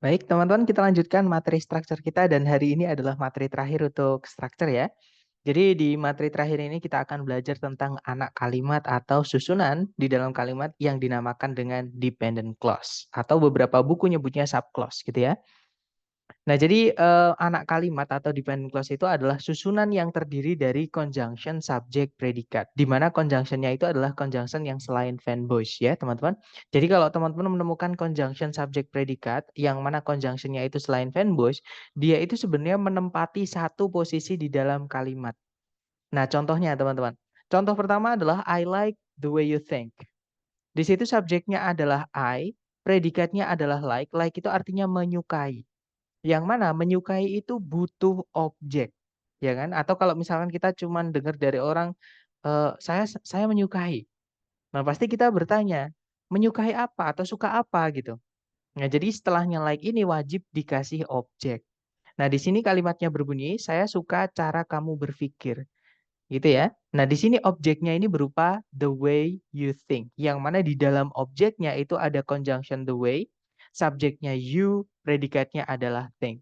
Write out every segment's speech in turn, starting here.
Baik, teman-teman, kita lanjutkan materi struktur kita dan hari ini adalah materi terakhir untuk struktur ya. Jadi di materi terakhir ini kita akan belajar tentang anak kalimat atau susunan di dalam kalimat yang dinamakan dengan dependent clause atau beberapa buku nyebutnya subclause gitu ya. Nah, jadi, anak kalimat atau dependent clause itu adalah susunan yang terdiri dari conjunction, subject, predikat, di mana conjunction-nya itu adalah conjunction yang selain van voice ya, teman-teman. Jadi kalau teman-teman menemukan conjunction, subject, predikat, yang mana conjunction-nya itu selain van voice, dia itu sebenarnya menempati satu posisi di dalam kalimat. Nah, contohnya teman-teman. Contoh pertama adalah I like the way you think. Di situ subjeknya adalah I, predikatnya adalah like itu artinya menyukai. Yang mana menyukai itu butuh objek, ya kan? Atau kalau misalkan kita cuman dengar dari orang, saya menyukai. Nah, pasti kita bertanya, menyukai apa atau suka apa gitu. Nah, jadi setelahnya like ini wajib dikasih objek. Nah, di sini kalimatnya berbunyi, "Saya suka cara kamu berpikir." Gitu ya. Nah, di sini objeknya ini berupa the way you think, yang mana di dalam objeknya itu ada conjunction the way, subjeknya you, predikatnya adalah think.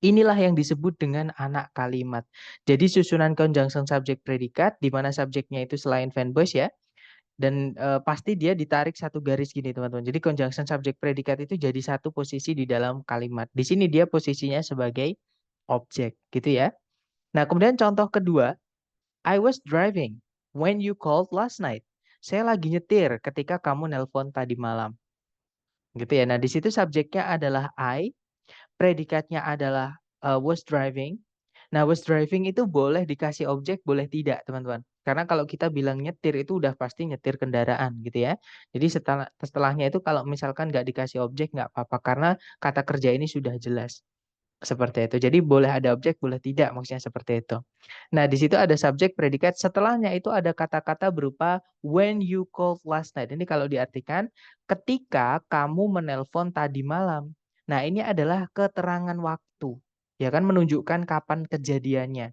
Inilah yang disebut dengan anak kalimat. Jadi susunan conjunction subject predikat di mana subjeknya itu selain van voice ya dan, pasti dia ditarik satu garis gini teman-teman. Jadi conjunction subject predikat itu jadi satu posisi di dalam kalimat. Di sini dia posisinya sebagai objek gitu ya. Nah, kemudian contoh kedua, I was driving when you called last night. Saya lagi nyetir ketika kamu nelpon tadi malam. Gitu ya. Nah, di situ subjeknya adalah I, predikatnya adalah, was driving. Nah, was driving itu boleh dikasih objek, boleh tidak, teman-teman. Karena kalau kita bilang nyetir itu udah pasti nyetir kendaraan gitu ya. Jadi setelahnya itu kalau misalkan nggak dikasih objek nggak apa-apa, karena kata kerja ini sudah jelas. Seperti itu. Jadi boleh ada objek, boleh tidak, maksudnya seperti itu. Nah, di situ ada subjek, predikat, setelahnya itu ada kata-kata berupa when you called last night. Ini kalau diartikan ketika kamu menelpon tadi malam. Nah, ini adalah keterangan waktu. Ya kan menunjukkan kapan kejadiannya.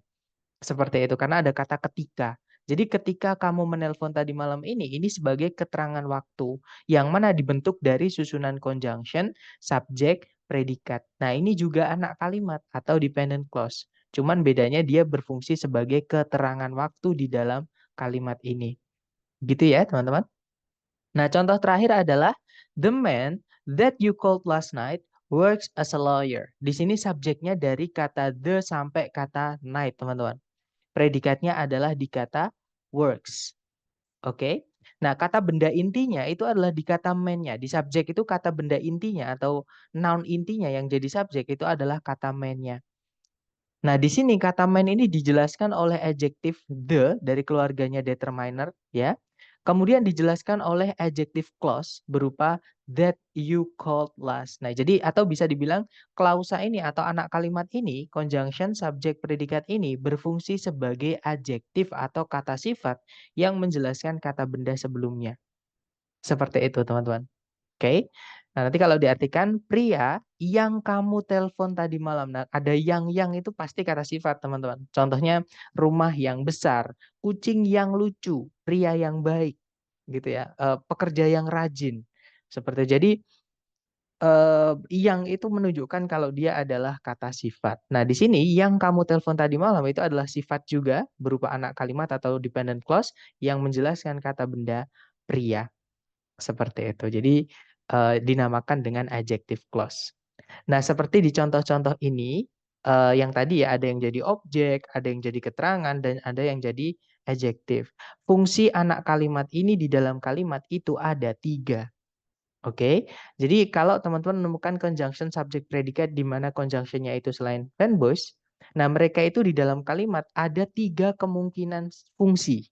Seperti itu karena ada kata ketika. Jadi ketika kamu menelpon tadi malam ini sebagai keterangan waktu yang mana dibentuk dari susunan conjunction, subjek, predikat. Nah, ini juga anak kalimat atau dependent clause. Cuman bedanya dia berfungsi sebagai keterangan waktu di dalam kalimat ini. Gitu ya, teman-teman. Nah, contoh terakhir adalah the man that you called last night works as a lawyer. Di sini subjeknya dari kata the sampai kata night, teman-teman. Predikatnya adalah di kata works. Oke. Nah, kata benda intinya itu adalah di kata man-nya. Di subjek itu kata benda intinya atau noun intinya yang jadi subjek itu adalah kata man-nya. Nah, di sini kata man ini dijelaskan oleh adjektif the dari keluarganya determiner ya. Kemudian dijelaskan oleh adjective clause berupa that you called last. Nah, jadi atau bisa dibilang klausa ini atau anak kalimat ini, conjunction subjek predikat ini berfungsi sebagai adjektif atau kata sifat yang menjelaskan kata benda sebelumnya. Seperti itu, teman-teman. Oke. Nah, nanti kalau diartikan pria yang kamu telepon tadi malam. Nah, ada yang itu pasti kata sifat, teman-teman. Contohnya rumah yang besar, kucing yang lucu, pria yang baik, gitu ya. Pekerja yang rajin. Seperti jadi yang itu menunjukkan kalau dia adalah kata sifat. Nah, di sini yang kamu telepon tadi malam itu adalah sifat juga berupa anak kalimat atau dependent clause yang menjelaskan kata benda pria. Seperti itu. Jadi, dinamakan dengan adjective clause. Nah, seperti di contoh-contoh ini, yang tadi ya ada yang jadi objek, ada yang jadi keterangan, dan ada yang jadi adjektif. Fungsi anak kalimat ini di dalam kalimat itu ada 3. Oke. Jadi kalau teman-teman menemukan conjunction subject predikat di mana conjunction itu selain van voice, nah mereka itu di dalam kalimat ada 3 kemungkinan fungsi.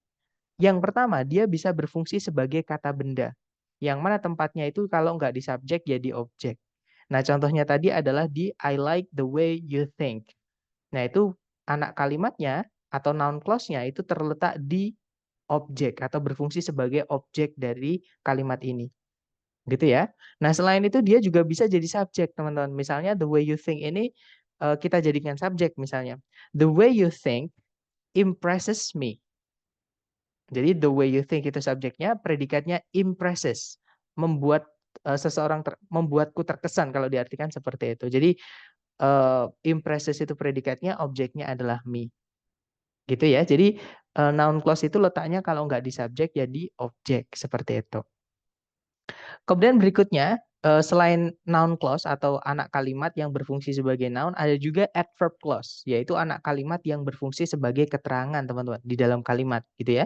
Yang pertama, dia bisa berfungsi sebagai kata benda. Yang mana tempatnya itu kalau nggak di subjek jadi objek. Nah, contohnya tadi adalah di I like the way you think. Nah, itu anak kalimatnya atau noun clause-nya itu terletak di objek atau berfungsi sebagai objek dari kalimat ini. Gitu ya. Nah, selain itu dia juga bisa jadi subjek, teman-teman. Misalnya the way you think ini kita jadikan subjek misalnya. The way you think impresses me. Jadi the way you think itu subjeknya, predikatnya impresses, membuat seseorang membuatku terkesan kalau diartikan seperti itu. Jadi impresses itu predikatnya, objeknya adalah me. Gitu ya. Jadi noun clause itu letaknya kalau nggak di subjek ya di objek seperti itu. Kemudian berikutnya, selain noun clause atau anak kalimat yang berfungsi sebagai noun, ada juga adverb clause, yaitu anak kalimat yang berfungsi sebagai keterangan, teman-teman, di dalam kalimat, gitu ya.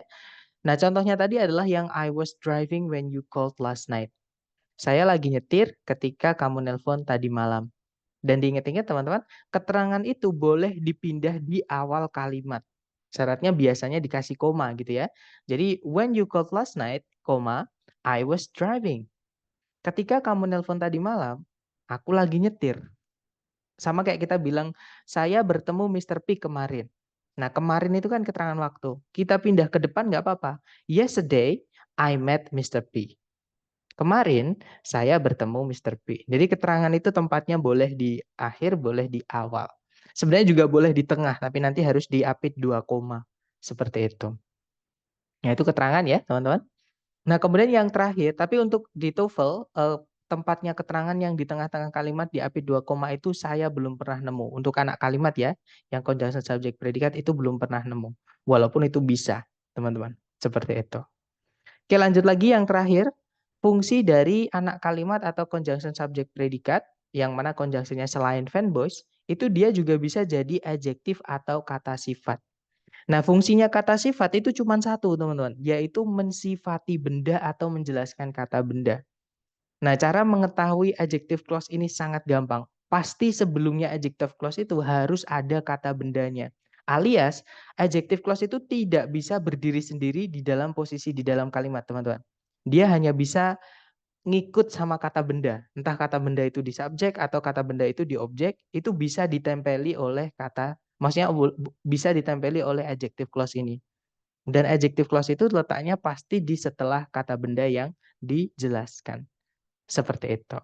Nah, contohnya tadi adalah yang I was driving when you called last night. Saya lagi nyetir ketika kamu nelpon tadi malam. Dan diingat-ingat teman-teman, keterangan itu boleh dipindah di awal kalimat. Syaratnya biasanya dikasih koma gitu ya. Jadi, when you called last night, koma, I was driving. Ketika kamu nelpon tadi malam, aku lagi nyetir. Sama kayak kita bilang, saya bertemu Mr. P kemarin. Nah, kemarin itu kan keterangan waktu. Kita pindah ke depan nggak apa-apa. Yesterday, I met Mr. P. Kemarin, saya bertemu Mr. P. Jadi keterangan itu tempatnya boleh di akhir, boleh di awal. Sebenarnya juga boleh di tengah, tapi nanti harus diapit 2 koma. Seperti itu. Nah, itu keterangan ya, teman-teman. Nah, kemudian yang terakhir, tapi untuk di TOEFL, tempatnya keterangan yang di tengah-tengah kalimat diapit 2 koma itu saya belum pernah nemu. Untuk anak kalimat ya, yang conjunction subject predikat itu belum pernah nemu. Walaupun itu bisa, teman-teman. Seperti itu. Oke, lanjut lagi yang terakhir. Fungsi dari anak kalimat atau conjunction subject predikat, yang mana conjunctionnya selain fanboys, itu dia juga bisa jadi adjektif atau kata sifat. Nah, fungsinya kata sifat itu cuma satu, teman-teman, yaitu mensifati benda atau menjelaskan kata benda. Nah, cara mengetahui adjective clause ini sangat gampang. Pasti sebelumnya adjective clause itu harus ada kata bendanya. Alias, adjective clause itu tidak bisa berdiri sendiri di dalam posisi di dalam kalimat, teman-teman. Dia hanya bisa ngikut sama kata benda. Entah kata benda itu di subjek atau kata benda itu di objek, itu bisa ditempeli oleh kata, maksudnya bisa ditempeli oleh adjective clause ini. Dan adjective clause itu letaknya pasti di setelah kata benda yang dijelaskan. Seperti itu.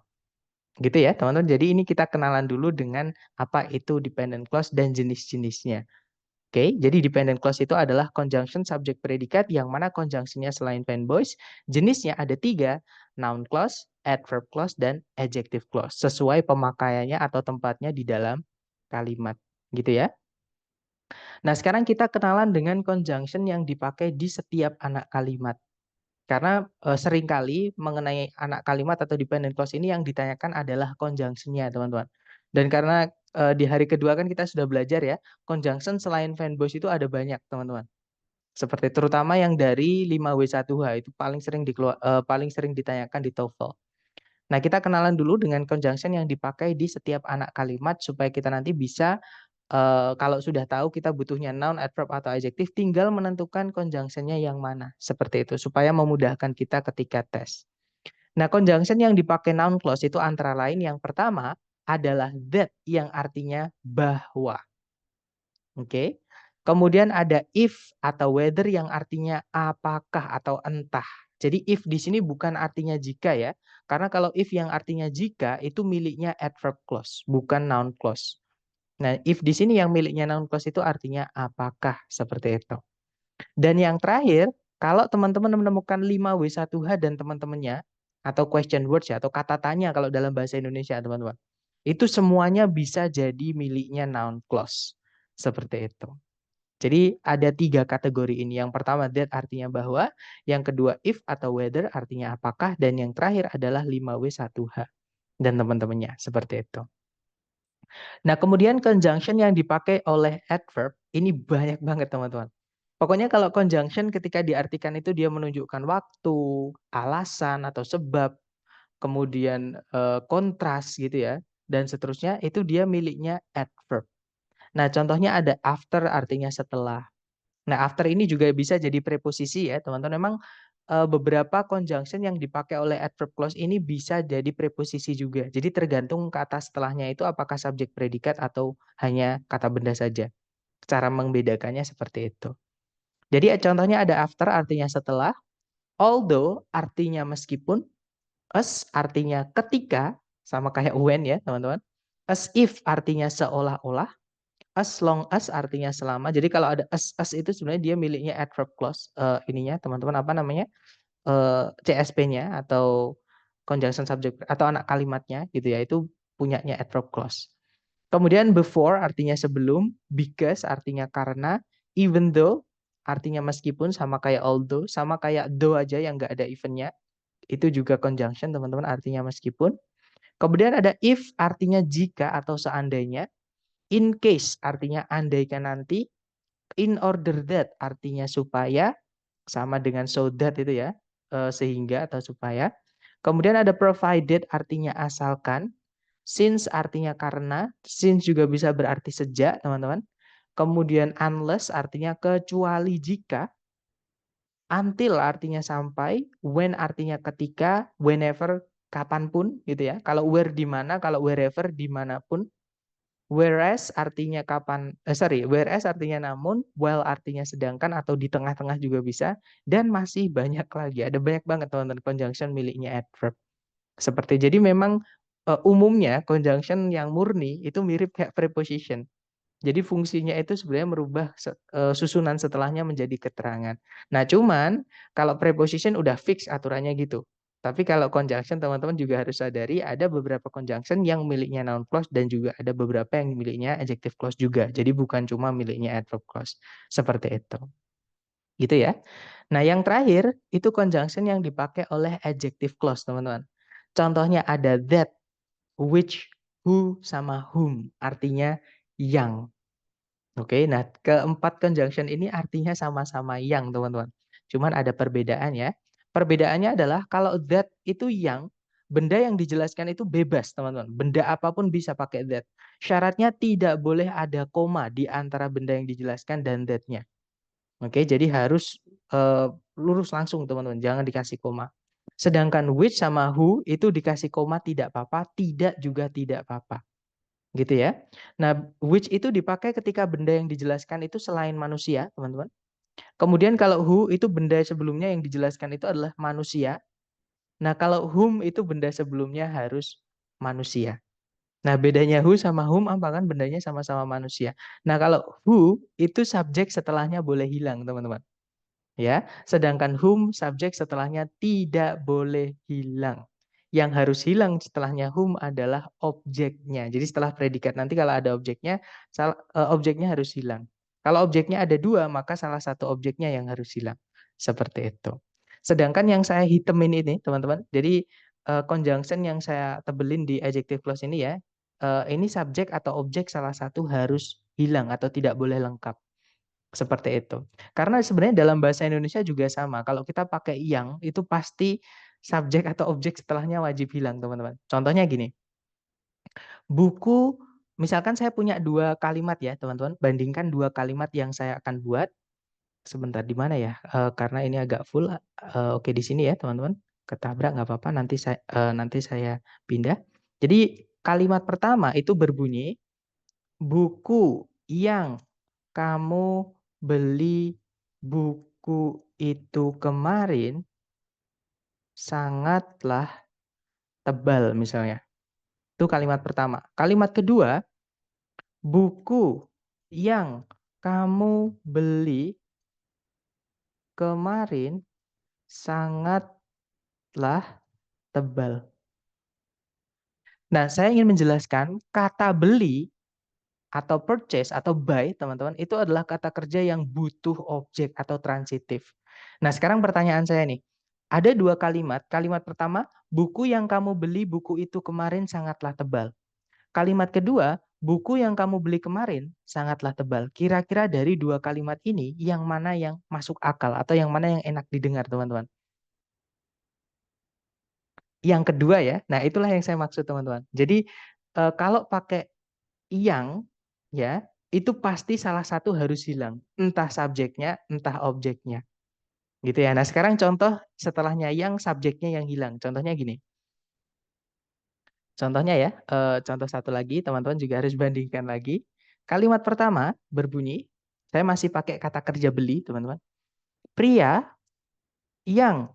Gitu ya, teman-teman. Jadi ini kita kenalan dulu dengan apa itu dependent clause dan jenis-jenisnya. Oke, jadi dependent clause itu adalah conjunction subject predikat yang mana conjunctionnya selain fanboys, jenisnya ada 3, noun clause, adverb clause, dan adjective clause. Sesuai pemakaiannya atau tempatnya di dalam kalimat. Gitu ya. Nah, sekarang kita kenalan dengan conjunction yang dipakai di setiap anak kalimat. Karena seringkali mengenai anak kalimat atau dependent clause ini yang ditanyakan adalah conjunction-nya, teman-teman. Dan karena di hari kedua kan kita sudah belajar ya, conjunction selain fanboys itu ada banyak, teman-teman. Seperti terutama yang dari 5W1H itu paling sering ditanyakan di TOEFL. Nah, kita kenalan dulu dengan conjunction yang dipakai di setiap anak kalimat supaya kita nanti bisa kalau sudah tahu kita butuhnya noun, adverb, atau adjektif, tinggal menentukan conjunction-nya yang mana. Seperti itu, supaya memudahkan kita ketika tes. Nah, conjunction yang dipakai noun clause itu antara lain yang pertama adalah that yang artinya bahwa. Oke. Kemudian ada if atau whether yang artinya apakah atau entah. Jadi if di sini bukan artinya jika ya. Karena kalau if yang artinya jika itu miliknya adverb clause, bukan noun clause. Nah, if di sini yang miliknya noun clause itu artinya apakah, seperti itu. Dan yang terakhir, kalau teman-teman menemukan 5W1H dan teman-temannya, atau question words ya, atau kata tanya kalau dalam bahasa Indonesia, teman-teman. Itu semuanya bisa jadi miliknya noun clause. Seperti itu. Jadi ada 3 kategori ini. Yang pertama that artinya bahwa, yang kedua if atau whether artinya apakah, dan yang terakhir adalah 5W1H dan teman-temannya. Seperti itu. Nah, kemudian conjunction yang dipakai oleh adverb ini banyak banget, teman-teman. Pokoknya kalau conjunction ketika diartikan itu dia menunjukkan waktu, alasan atau sebab, kemudian kontras gitu ya, dan seterusnya itu dia miliknya adverb. Nah, contohnya ada after artinya setelah. Nah, after ini juga bisa jadi preposisi ya, teman-teman. Memang beberapa conjunction yang dipakai oleh adverb clause ini bisa jadi preposisi juga. Jadi tergantung kata setelahnya itu apakah subjek predikat atau hanya kata benda saja. Cara membedakannya seperti itu. Jadi contohnya ada after artinya setelah, although artinya meskipun, as artinya ketika, sama kayak when ya teman-teman. As if artinya seolah-olah, as long as artinya selama. Jadi kalau ada as itu sebenarnya dia miliknya adverb clause ininya teman-teman apa namanya? CSP-nya atau conjunction subject atau anak kalimatnya gitu ya, itu punyanya adverb clause. Kemudian before artinya sebelum, because artinya karena, even though artinya meskipun, sama kayak although, sama kayak though aja yang nggak ada eventnya, itu juga conjunction teman-teman, artinya meskipun. Kemudian ada if artinya jika atau seandainya, in case artinya andaikan nanti, in order that artinya supaya, sama dengan so that itu ya, sehingga atau supaya. Kemudian ada provided artinya asalkan, since artinya karena, since juga bisa berarti sejak teman-teman. Kemudian unless artinya kecuali jika, until artinya sampai, when artinya ketika, whenever kapanpun gitu ya. Kalau where di mana, kalau wherever dimanapun. Whereas artinya whereas artinya namun, while artinya sedangkan atau di tengah-tengah juga bisa, dan masih banyak lagi. Ada banyak banget teman-teman conjunction miliknya adverb. Jadi memang umumnya conjunction yang murni itu mirip kayak preposition. Jadi fungsinya itu sebenarnya merubah susunan setelahnya menjadi keterangan. Nah, cuman kalau preposition udah fix aturannya gitu. Tapi kalau conjunction teman-teman juga harus sadari ada beberapa conjunction yang miliknya noun clause dan juga ada beberapa yang miliknya adjective clause juga. Jadi bukan cuma miliknya adverb clause. Seperti itu. Gitu ya. Nah, yang terakhir itu conjunction yang dipakai oleh adjective clause, teman-teman. Contohnya ada that, which, who, sama whom. Artinya yang. Oke, nah keempat conjunction ini artinya sama-sama yang, teman-teman. Cuman ada perbedaan ya. Perbedaannya adalah kalau that itu yang, benda yang dijelaskan itu bebas, teman-teman. Benda apapun bisa pakai that. Syaratnya tidak boleh ada koma di antara benda yang dijelaskan dan that-nya. Oke, jadi harus lurus langsung, teman-teman. Jangan dikasih koma. Sedangkan which sama who itu dikasih koma tidak apa-apa, tidak juga tidak apa-apa. Gitu ya. Nah, which itu dipakai ketika benda yang dijelaskan itu selain manusia, teman-teman. Kemudian kalau who itu benda sebelumnya yang dijelaskan itu adalah manusia. Nah, kalau whom itu benda sebelumnya harus manusia. Nah, bedanya who sama whom apa kan bendanya sama-sama manusia. Nah, kalau who itu subjek setelahnya boleh hilang, teman-teman. Ya, sedangkan whom subjek setelahnya tidak boleh hilang. Yang harus hilang setelahnya whom adalah objeknya. Jadi setelah predikat nanti kalau ada objeknya, objeknya harus hilang. Kalau objeknya ada dua, maka salah satu objeknya yang harus hilang. Seperti itu. Sedangkan yang saya hitemin ini, teman-teman, jadi conjunction yang saya tebelin di adjective clause ini ya, ini subjek atau objek salah satu harus hilang atau tidak boleh lengkap. Seperti itu. Karena sebenarnya dalam bahasa Indonesia juga sama. Kalau kita pakai yang, itu pasti subjek atau objek setelahnya wajib hilang, teman-teman. Contohnya gini, buku, misalkan saya punya dua kalimat ya, teman-teman. Bandingkan dua kalimat yang saya akan buat. Sebentar, di mana ya? Karena ini agak full. Oke, di sini ya, teman-teman. Ketabrak nggak apa-apa, nanti saya pindah. Jadi kalimat pertama itu berbunyi, buku yang kamu beli buku itu kemarin sangatlah tebal misalnya. Itu kalimat pertama. Kalimat kedua, buku yang kamu beli kemarin sangatlah tebal. Nah, saya ingin menjelaskan kata beli atau purchase atau buy, teman-teman, itu adalah kata kerja yang butuh objek atau transitif. Nah, sekarang pertanyaan saya nih. Ada dua kalimat. Kalimat pertama, buku yang kamu beli buku itu kemarin sangatlah tebal. Kalimat kedua, buku yang kamu beli kemarin sangatlah tebal. Kira-kira dari dua kalimat ini, yang mana yang masuk akal atau yang mana yang enak didengar, teman-teman? Yang kedua ya. Nah, itulah yang saya maksud, teman-teman. Jadi, kalau pakai yang ya itu pasti salah satu harus hilang, entah subjeknya entah objeknya gitu ya. Nah, sekarang contoh setelahnya yang subjeknya yang hilang, contohnya gini, contohnya ya, contoh satu lagi, teman-teman juga harus bandingkan lagi. Kalimat pertama berbunyi, saya masih pakai kata kerja beli, teman-teman, pria yang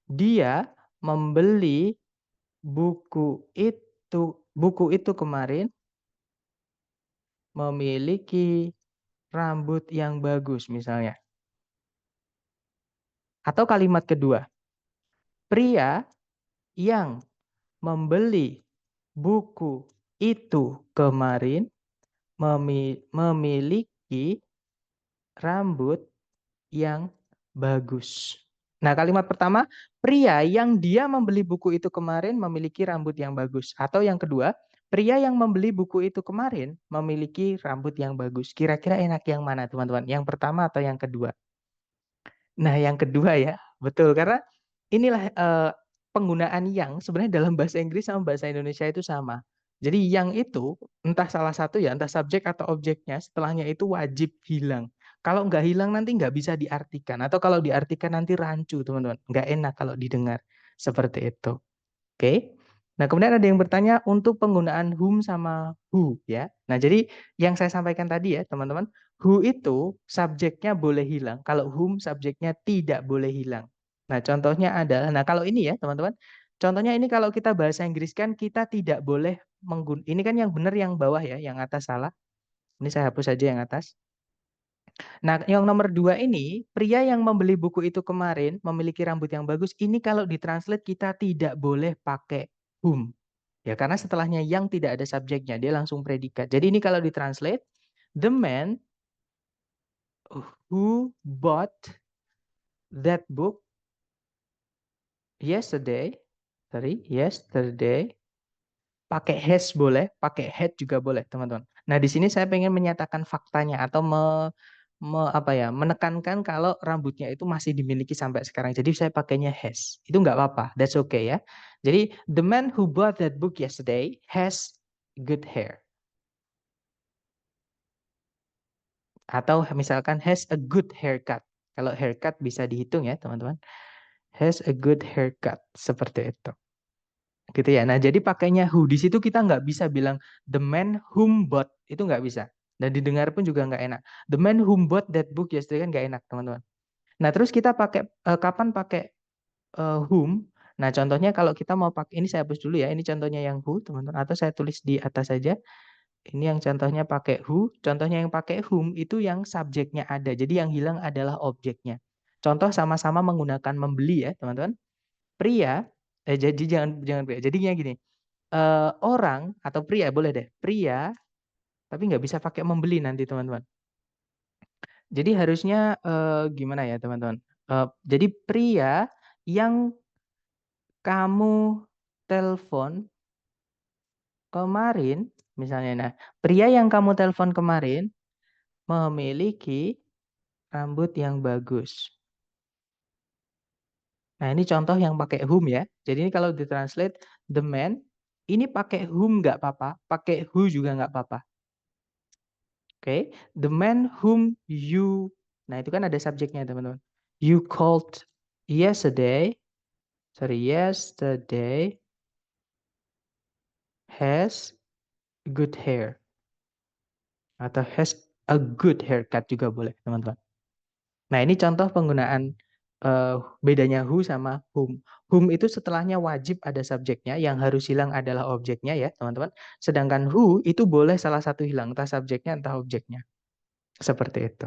dia membeli buku itu kemarin memiliki rambut yang bagus misalnya. Atau kalimat kedua, pria yang membeli buku itu kemarin memiliki rambut yang bagus. Nah, kalimat pertama, pria yang dia membeli buku itu kemarin memiliki rambut yang bagus. Atau yang kedua, pria yang membeli buku itu kemarin memiliki rambut yang bagus. Kira-kira enak yang mana, teman-teman? Yang pertama atau yang kedua? Nah, yang kedua ya, betul. Karena inilah penggunaan yang sebenarnya dalam bahasa Inggris sama bahasa Indonesia itu sama. Jadi yang itu entah salah satu ya, entah subjek atau objeknya, setelahnya itu wajib hilang. Kalau nggak hilang nanti nggak bisa diartikan. Atau kalau diartikan nanti rancu, teman-teman. Nggak enak kalau didengar. Seperti itu. Oke. Nah, kemudian ada yang bertanya untuk penggunaan whom sama who ya. Nah, jadi yang saya sampaikan tadi ya, teman-teman, who itu subjeknya boleh hilang, kalau whom subjeknya tidak boleh hilang. Nah, contohnya adalah kalau ini ya, teman-teman. Contohnya ini kalau kita bahasa Inggris kan kita tidak boleh ini kan yang benar yang bawah ya, yang atas salah. Ini saya hapus saja yang atas. Nah, yang nomor 2 ini, pria yang membeli buku itu kemarin memiliki rambut yang bagus. Ini kalau ditranslate kita tidak boleh pakai whom. Ya, karena setelahnya yang tidak ada subjeknya, dia langsung predikat. Jadi ini kalau ditranslate, the man who bought that book yesterday, pakai has boleh, pakai had juga boleh, teman-teman. Nah, di sini saya pengen menyatakan faktanya atau menekankan kalau rambutnya itu masih dimiliki sampai sekarang. Jadi saya pakainya has. Itu nggak apa-apa, that's okay ya. Jadi the man who bought that book yesterday has good hair. Atau misalkan has a good haircut. Kalau haircut bisa dihitung ya, teman-teman. Has a good haircut, seperti itu. Gitu ya. Nah, jadi pakainya who. Di situ kita nggak bisa bilang the man whom bought. Itu nggak bisa. Dan didengar pun juga nggak enak. The man whom bought that book yesterday kan nggak enak, teman-teman. Nah, terus kita pakai kapan pakai whom? Nah, contohnya kalau kita mau pakai, ini saya hapus dulu ya. Ini contohnya yang who, teman-teman. Atau saya tulis di atas saja. Ini yang contohnya pakai who. Contohnya yang pakai whom itu yang subjeknya ada. Jadi yang hilang adalah objeknya. Contoh sama-sama menggunakan membeli ya, teman-teman. Pria, jadi jangan pria. Jadinya gini. Orang atau pria boleh deh. Pria, tapi nggak bisa pakai membeli nanti, teman-teman. Jadi harusnya gimana ya, teman-teman? Jadi pria yang kamu telepon kemarin, misalnya, nah, pria yang kamu telepon kemarin memiliki rambut yang bagus. Nah, ini contoh yang pakai whom ya. Jadi ini kalau ditranslate the man, ini pakai whom nggak apa-apa, pakai who juga nggak apa-apa. Oke, the man whom you, nah itu kan ada subjeknya teman-teman. You called yesterday has good hair. Atau has a good haircut juga boleh teman-teman. Nah, ini contoh penggunaan bedanya who sama whom. Whom itu setelahnya wajib ada subjeknya, yang harus hilang adalah objeknya ya, teman-teman. Sedangkan who itu boleh salah satu hilang, entah subjeknya, entah objeknya. Seperti itu.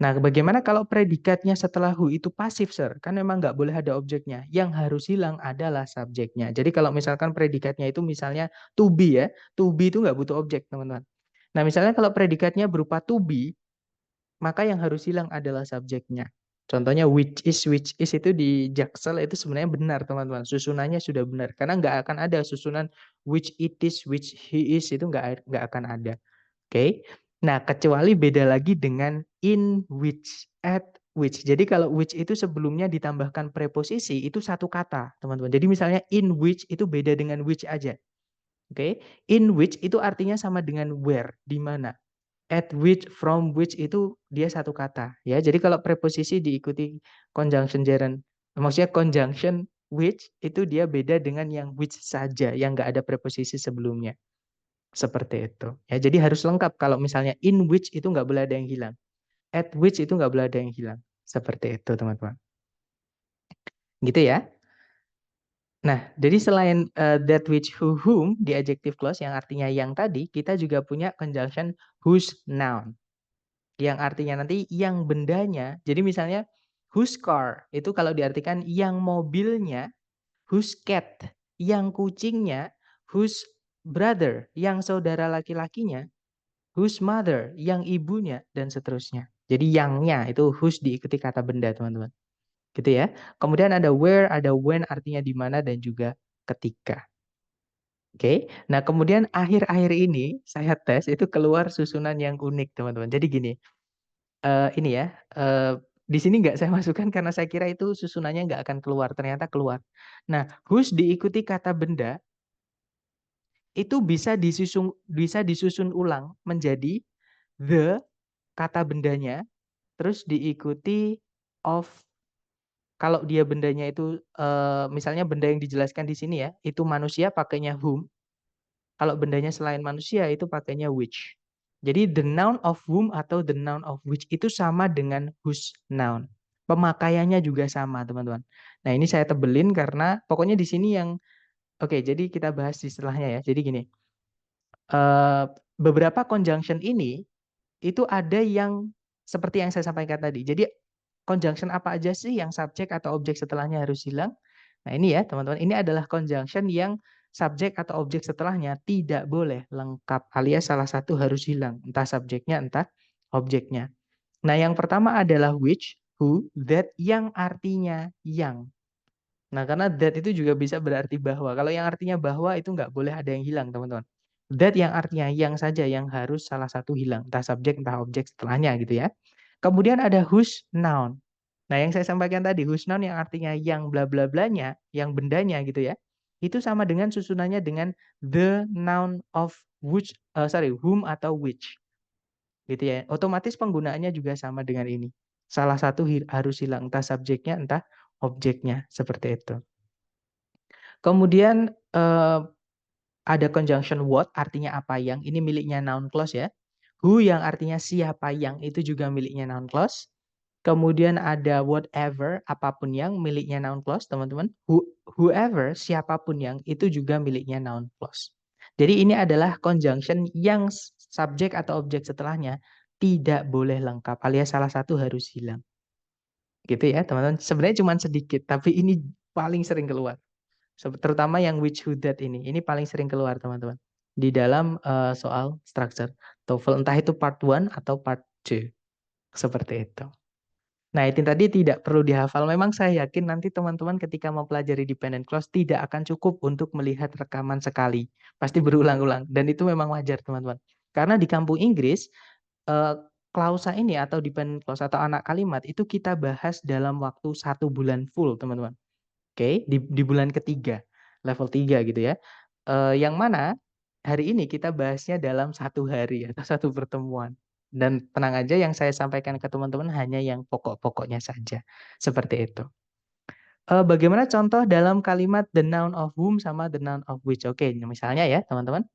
Nah, bagaimana kalau predikatnya setelah who itu pasif, sir? Kan memang nggak boleh ada objeknya. Yang harus hilang adalah subjeknya. Jadi kalau misalkan predikatnya itu misalnya to be ya, to be itu nggak butuh objek, teman-teman. Nah, misalnya kalau predikatnya berupa to be, maka yang harus hilang adalah subjeknya. Contohnya which is itu di Jaksel itu sebenarnya benar, teman-teman. Susunannya sudah benar. Karena nggak akan ada susunan which it is, which he is, itu nggak akan ada. Oke. Nah, kecuali beda lagi dengan in which, at which. Jadi kalau which itu sebelumnya ditambahkan preposisi, itu satu kata, teman-teman. Jadi misalnya in which itu beda dengan which aja. Oke. In which itu artinya sama dengan where, di mana. At which, from which itu dia satu kata ya. Jadi kalau preposisi diikuti conjunction gerund, maksudnya conjunction which itu dia beda dengan yang which saja yang nggak ada preposisi sebelumnya. Seperti itu. Ya, jadi harus lengkap. Kalau misalnya in which itu nggak boleh ada yang hilang. At which itu nggak boleh ada yang hilang. Seperti itu, teman-teman. Gitu ya. Nah, jadi selain that which, who, whom di adjective clause yang artinya yang tadi, kita juga punya conjunction whose noun. Yang artinya nanti yang bendanya. Jadi misalnya whose car itu kalau diartikan yang mobilnya, whose cat, yang kucingnya, whose brother, yang saudara laki-lakinya, whose mother, yang ibunya, dan seterusnya. Jadi yangnya itu whose diikuti kata benda, teman-teman. Gitu ya. Kemudian ada where, ada when, artinya di mana, dan juga ketika. Oke. Nah, kemudian akhir-akhir ini saya tes itu keluar susunan yang unik, teman-teman. Jadi gini, ini ya, di sini nggak saya masukkan karena saya kira itu susunannya nggak akan keluar, ternyata keluar. Nah, whose diikuti kata benda itu bisa disusun ulang menjadi the kata bendanya, terus diikuti of. Kalau dia bendanya itu, misalnya benda yang dijelaskan di sini ya, itu manusia pakainya whom. Kalau bendanya selain manusia itu pakainya which. Jadi the noun of whom atau the noun of which itu sama dengan whose noun. Pemakaiannya juga sama, teman-teman. Nah, ini saya tebelin karena pokoknya di sini yang oke, jadi kita bahas istilahnya ya. Jadi gini, beberapa conjunction ini itu ada yang seperti yang saya sampaikan tadi. Jadi conjunction apa aja sih yang subjek atau objek setelahnya harus hilang? Nah, ini ya, teman-teman. Ini adalah conjunction yang subjek atau objek setelahnya tidak boleh lengkap alias salah satu harus hilang, entah subjeknya entah objeknya. Nah, yang pertama adalah which, who, that yang artinya yang. Nah, karena that itu juga bisa berarti bahwa. Kalau yang artinya bahwa itu nggak boleh ada yang hilang, teman-teman. That yang artinya yang saja yang harus salah satu hilang, entah subjek entah objek setelahnya gitu ya. Kemudian ada whose noun. Nah, yang saya sampaikan tadi, whose noun yang artinya yang bla bla blanya, yang bendanya gitu ya. Itu sama dengan susunannya dengan the noun of which, whom atau which. Gitu ya. Otomatis penggunaannya juga sama dengan ini. Salah satu harus hilang, entah subjeknya entah objeknya, seperti itu. Kemudian ada conjunction what artinya apa yang, ini miliknya noun clause ya. Who yang artinya siapa yang, itu juga miliknya noun clause. Kemudian ada whatever, apapun yang, miliknya noun clause, teman-teman. Whoever, siapapun yang, itu juga miliknya noun clause. Jadi ini adalah conjunction yang subjek atau objek setelahnya tidak boleh lengkap, alias salah satu harus hilang. Gitu ya, teman-teman. Sebenarnya cuma sedikit, tapi ini paling sering keluar. Terutama yang which, who, that ini. Ini paling sering keluar, teman-teman. Di dalam soal structure TOEFL, entah itu part 1 atau part 2. Seperti itu. Nah, itu tadi tidak perlu dihafal. Memang saya yakin nanti teman-teman ketika mempelajari dependent clause tidak akan cukup untuk melihat rekaman sekali. Pasti berulang-ulang. Dan itu memang wajar, teman-teman. Karena di kampung Inggris, klausa ini atau dependent clause atau anak kalimat itu kita bahas dalam waktu 1 bulan full, teman-teman. Oke, di bulan ketiga, level 3 gitu ya. Yang mana hari ini kita bahasnya dalam 1 hari atau 1 pertemuan. Dan tenang aja yang saya sampaikan ke teman-teman hanya yang pokok-pokoknya saja, seperti itu. Bagaimana contoh dalam kalimat the noun of whom sama the noun of which? Oke, misalnya ya teman-teman.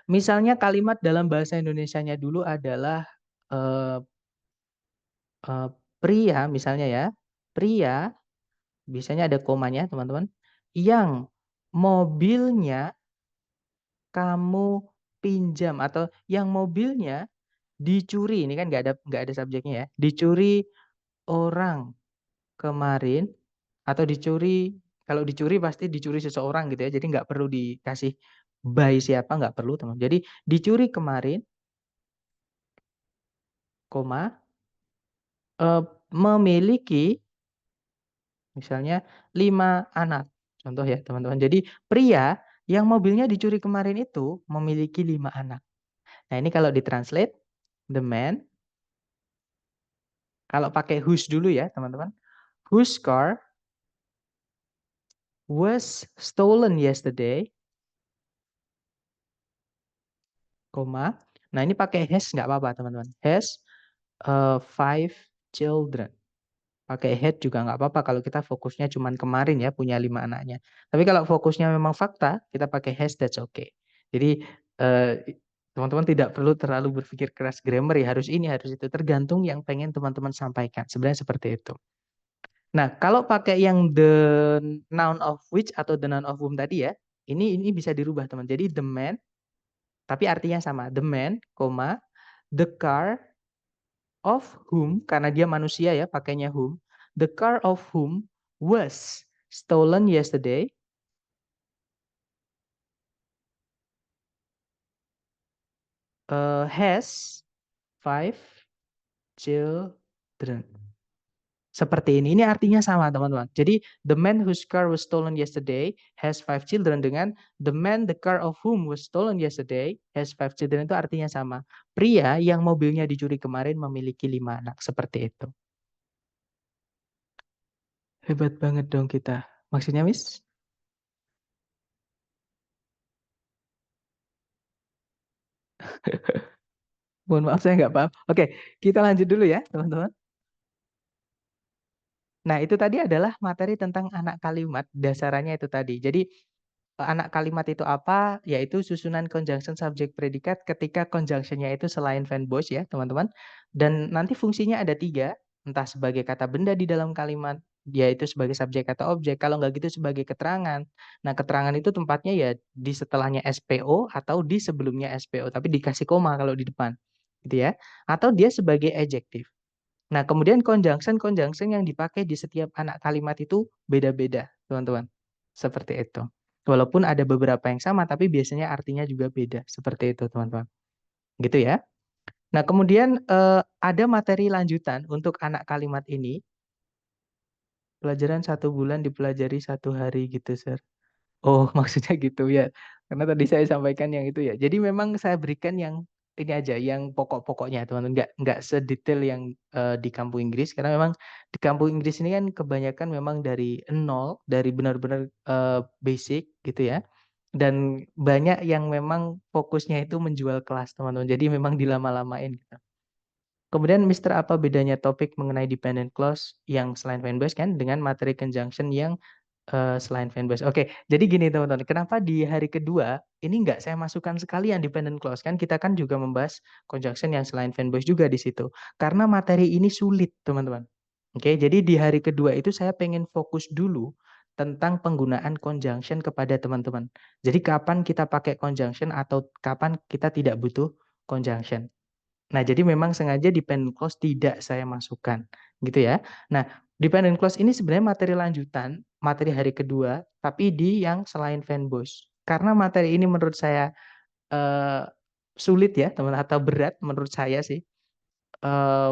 Misalnya kalimat dalam bahasa Indonesianya dulu adalah, eee eee, pria misalnya ya, pria, biasanya ada komanya teman-teman, yang mobilnya kamu pinjam atau yang mobilnya dicuri, ini kan nggak ada subjeknya ya, dicuri orang kemarin atau dicuri, kalau dicuri pasti dicuri seseorang gitu ya, jadi nggak perlu dikasih by siapa, nggak perlu teman. Jadi dicuri kemarin, koma, memiliki misalnya 5 anak, contoh ya teman-teman. Jadi pria yang mobilnya dicuri kemarin itu memiliki 5 anak. Nah, ini kalau ditranslate, the man, kalau pakai whose dulu ya teman-teman, whose car was stolen yesterday, koma. Nah, ini pakai has nggak apa-apa teman-teman. Has 5 children. Pakai had juga nggak apa-apa kalau kita fokusnya cuman kemarin ya punya 5 anaknya. Tapi kalau fokusnya memang fakta, kita pakai has, that's okay. Jadi teman-teman tidak perlu terlalu berpikir keras grammar ya harus ini, harus itu. Tergantung yang pengen teman-teman sampaikan. Sebenarnya seperti itu. Nah, kalau pakai yang the noun of which atau the noun of whom tadi ya, ini bisa dirubah teman. Jadi the man, tapi artinya sama. The man, koma, the car of whom, karena dia manusia ya, pakainya whom. The car of whom was stolen yesterday has 5 children. Seperti ini. Ini artinya sama, teman-teman. Jadi, the man whose car was stolen yesterday has 5 children dengan the man the car of whom was stolen yesterday has 5 children itu artinya sama. Pria yang mobilnya dicuri kemarin memiliki 5 anak. Seperti itu. Hebat banget dong kita. Maksudnya, Miss? Mohon maaf saya nggak paham. Oke, kita lanjut dulu ya, teman-teman. Nah, itu tadi adalah materi tentang anak kalimat. Dasarannya itu tadi. Jadi, anak kalimat itu apa? Yaitu susunan conjunction subject predikat ketika conjunctionnya itu selain van Bosch ya, teman-teman. Dan nanti fungsinya ada 3, entah sebagai kata benda di dalam kalimat, yaitu sebagai subjek atau objek. Kalau nggak gitu sebagai keterangan. Nah, keterangan itu tempatnya ya di setelahnya SPO atau di sebelumnya SPO, tapi dikasih koma kalau di depan. Gitu ya. Atau dia sebagai adjektif. Nah, kemudian conjunction yang dipakai di setiap anak kalimat itu beda-beda, teman-teman. Seperti itu. Walaupun ada beberapa yang sama, tapi biasanya artinya juga beda. Seperti itu, teman-teman. Gitu ya. Nah, kemudian ada materi lanjutan untuk anak kalimat ini. Pelajaran 1 bulan dipelajari 1 hari gitu, Sir. Oh, maksudnya gitu ya. Karena tadi saya sampaikan yang itu ya. Jadi memang saya berikan yang ini aja, yang pokok-pokoknya, teman-teman. Nggak sedetail yang di kampung Inggris. Karena memang di kampung Inggris ini kan kebanyakan memang dari nol, dari benar-benar basic gitu ya. Dan banyak yang memang fokusnya itu menjual kelas, teman-teman. Jadi memang dilama-lamain gitu. Kemudian, Mister, apa bedanya topik mengenai dependent clause yang selain fanbase kan dengan materi conjunction yang selain fanbase. Oke, jadi gini teman-teman, kenapa di hari kedua ini nggak saya masukkan sekalian dependent clause? Kan kita kan juga membahas conjunction yang selain fanbase juga di situ. Karena materi ini sulit, teman-teman. Oke, jadi di hari kedua itu saya pengen fokus dulu tentang penggunaan conjunction kepada teman-teman. Jadi kapan kita pakai conjunction atau kapan kita tidak butuh conjunction. Nah, jadi memang sengaja dependent clause tidak saya masukkan, gitu ya. Nah, dependent clause ini sebenarnya materi lanjutan, materi hari kedua, tapi di yang selain fanboys. Karena materi ini menurut saya eh, sulit ya, teman atau berat menurut saya sih,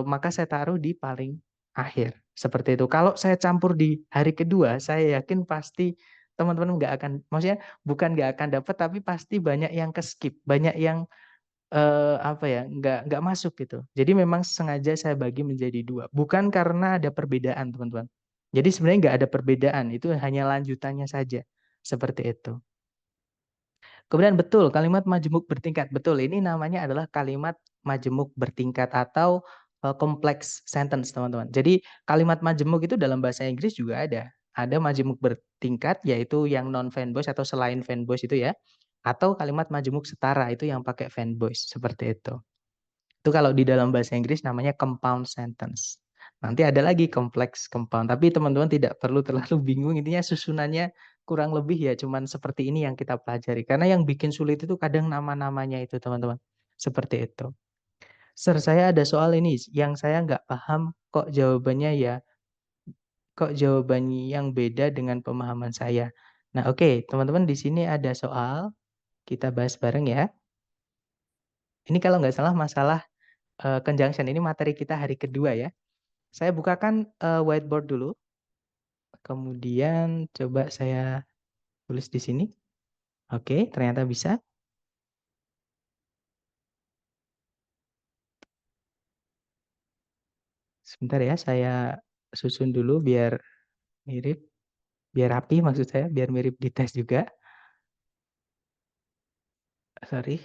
maka saya taruh di paling akhir. Seperti itu. Kalau saya campur di hari kedua, saya yakin pasti teman-teman nggak akan, maksudnya bukan nggak akan dapat, tapi pasti banyak yang ke-skip, banyak yang apa ya, nggak masuk gitu. Jadi memang sengaja saya bagi menjadi 2, bukan karena ada perbedaan, teman-teman. Jadi sebenarnya nggak ada perbedaan, itu hanya lanjutannya saja, seperti itu. Kemudian betul, kalimat majemuk bertingkat. Betul, ini namanya adalah kalimat majemuk bertingkat atau complex sentence, teman-teman. Jadi kalimat majemuk itu dalam bahasa Inggris juga ada. Ada majemuk bertingkat, yaitu yang non fan voice atau selain fan voice itu ya. Atau kalimat majemuk setara, itu yang pakai fan voice, seperti itu. Itu kalau di dalam bahasa Inggris namanya compound sentence. Nanti ada lagi kompleks compound, tapi teman-teman tidak perlu terlalu bingung, intinya susunannya kurang lebih ya cuman seperti ini yang kita pelajari. Karena yang bikin sulit itu kadang nama-namanya itu, teman-teman. Seperti itu. Sir, saya ada soal ini yang saya nggak paham kok jawabannya ya, kok jawabannya yang beda dengan pemahaman saya. Nah, oke, teman-teman di sini ada soal, kita bahas bareng ya. Ini kalau nggak salah masalah conjunction, ini materi kita hari kedua ya. Saya bukakan whiteboard dulu, kemudian coba saya tulis di sini. Oke, ternyata bisa. Sebentar ya, saya susun dulu biar mirip, biar rapi maksud saya, biar mirip di tes juga. Sorry.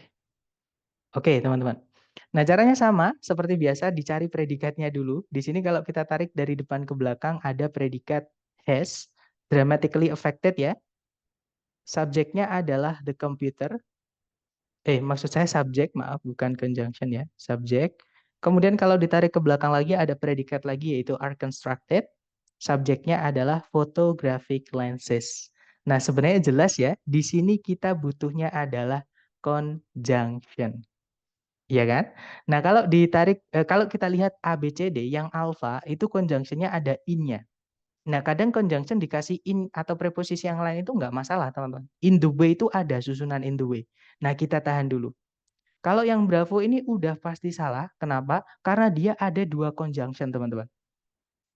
Oke, teman-teman. Nah, caranya sama seperti biasa, dicari predikatnya dulu. Di sini kalau kita tarik dari depan ke belakang ada predikat has, dramatically affected ya. Subjeknya adalah the computer. Maksud saya subjek, maaf, bukan conjunction ya, subjek. Kemudian kalau ditarik ke belakang lagi ada predikat lagi yaitu are constructed. Subjeknya adalah photographic lenses. Nah, sebenarnya jelas ya, di sini kita butuhnya adalah conjunction. Iya kan? Nah, kalau kita lihat A, B, C, D yang alpha itu conjunctionnya ada in-nya. Nah, kadang conjunction dikasih in atau preposisi yang lain itu nggak masalah, teman-teman. In the way itu ada susunan in the way. Nah, kita tahan dulu. Kalau yang Bravo ini udah pasti salah. Kenapa? Karena dia ada dua conjunction, teman-teman.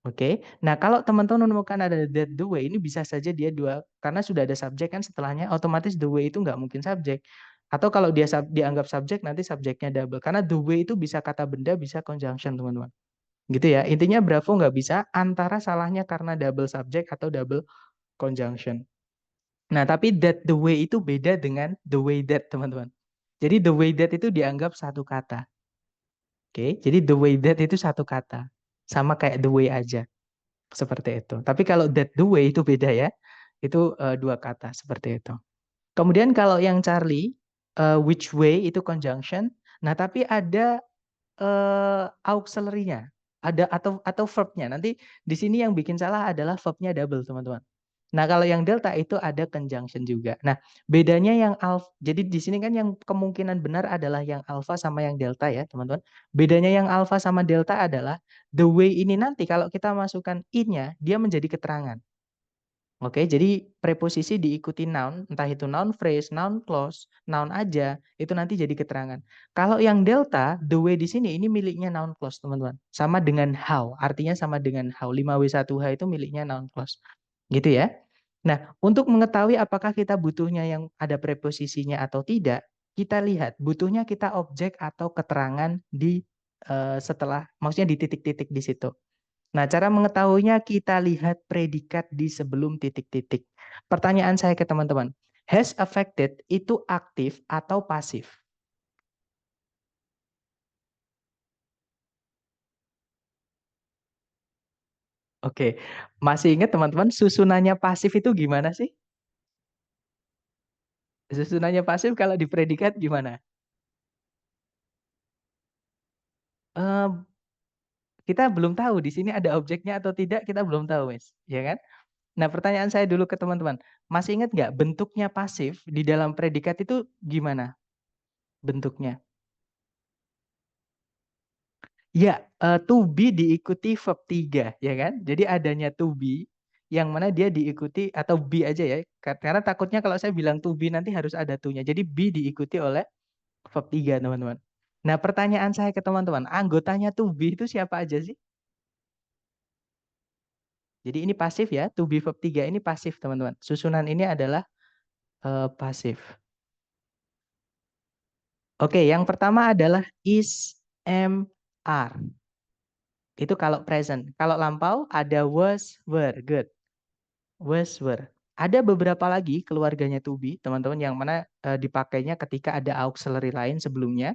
Oke. Nah, kalau teman-teman menemukan ada that the way, ini bisa saja dia dua, karena sudah ada subjek kan setelahnya, otomatis the way itu nggak mungkin subjek. Atau kalau dia dianggap subjek, nanti subjeknya double. Karena the way itu bisa kata benda, bisa conjunction, teman-teman. Gitu ya. Intinya Bravo nggak bisa antara salahnya karena double subject atau double conjunction. Nah, tapi that the way itu beda dengan the way that, teman-teman. Jadi the way that itu dianggap satu kata. Oke, jadi the way that itu satu kata. Sama kayak the way aja. Seperti itu. Tapi kalau that the way itu beda ya. Itu dua kata seperti itu. Kemudian kalau yang Charlie, which way itu conjunction. Nah, tapi ada auxiliary-nya. Ada atau verb-nya. Nanti di sini yang bikin salah adalah verb-nya double, teman-teman. Nah, kalau yang delta itu ada conjunction juga. Nah, bedanya yang alpha, jadi di sini kan yang kemungkinan benar adalah yang alpha sama yang delta ya, teman-teman. Bedanya yang alpha sama delta adalah the way ini nanti kalau kita masukkan in-nya, dia menjadi keterangan. Oke, jadi preposisi diikuti noun, entah itu noun phrase, noun clause, noun aja, itu nanti jadi keterangan. Kalau yang delta, the way di sini ini miliknya noun clause, teman-teman. Sama dengan how, artinya sama dengan how. 5W1H itu miliknya noun clause. Gitu ya. Nah, untuk mengetahui apakah kita butuhnya yang ada preposisinya atau tidak, kita lihat butuhnya kita objek atau keterangan di setelah, maksudnya di titik-titik di situ. Nah, cara mengetahuinya kita lihat predikat di sebelum titik-titik. Pertanyaan saya ke teman-teman, has affected itu aktif atau pasif? Oke, masih ingat teman-teman susunannya pasif itu gimana sih? Susunannya pasif kalau di predikat gimana? Eh, kita belum tahu di sini ada objeknya atau tidak, kita belum tahu, Mas. Ya kan? Nah, pertanyaan saya dulu ke teman-teman, masih ingat nggak bentuknya pasif di dalam predikat itu gimana bentuknya? Ya, to be diikuti verb 3, ya kan? Jadi adanya to be, yang mana dia diikuti, atau be aja ya, karena takutnya kalau saya bilang to be nanti harus ada to-nya. Jadi be diikuti oleh verb 3, teman-teman. Nah, pertanyaan saya ke teman-teman, anggotanya to be itu siapa aja sih? Jadi ini pasif ya, to be verb 3 ini pasif, teman-teman. Susunan ini adalah pasif. Oke, yang pertama adalah is, am, are. Itu kalau present. Kalau lampau ada was, were. Good. Was, were. Ada beberapa lagi keluarganya to be, teman-teman, yang mana dipakainya ketika ada auxiliary lain sebelumnya.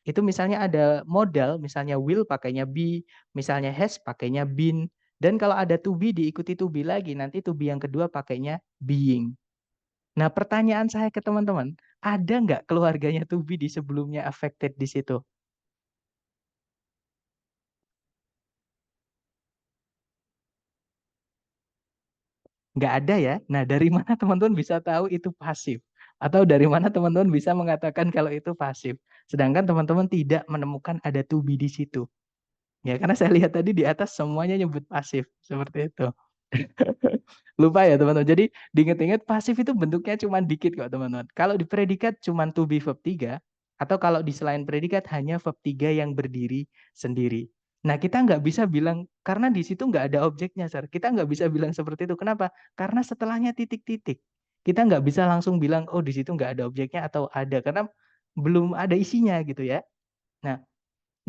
Itu misalnya ada modal, misalnya will pakainya be, misalnya has pakainya been. Dan kalau ada to be diikuti to be lagi, nanti to be yang kedua pakainya being. Nah, pertanyaan saya ke teman-teman, ada nggak keluarganya to be di sebelumnya affected di situ? Nggak ada ya. Nah, dari mana teman-teman bisa tahu itu pasif? Atau dari mana teman-teman bisa mengatakan kalau itu pasif? Sedangkan teman-teman tidak menemukan ada to be di situ. Ya, karena saya lihat tadi di atas semuanya nyebut pasif. Seperti itu. Lupa ya teman-teman. Jadi diingat-ingat pasif itu bentuknya cuma dikit kok teman-teman. Kalau di predikat cuma to be verb 3, atau kalau di selain predikat hanya verb 3 yang berdiri sendiri. Nah, kita nggak bisa bilang, karena di situ nggak ada objeknya, Sir. Kita nggak bisa bilang seperti itu. Kenapa? Karena setelahnya titik-titik. Kita nggak bisa langsung bilang, oh di situ nggak ada objeknya atau ada. Karena belum ada isinya gitu ya. Nah,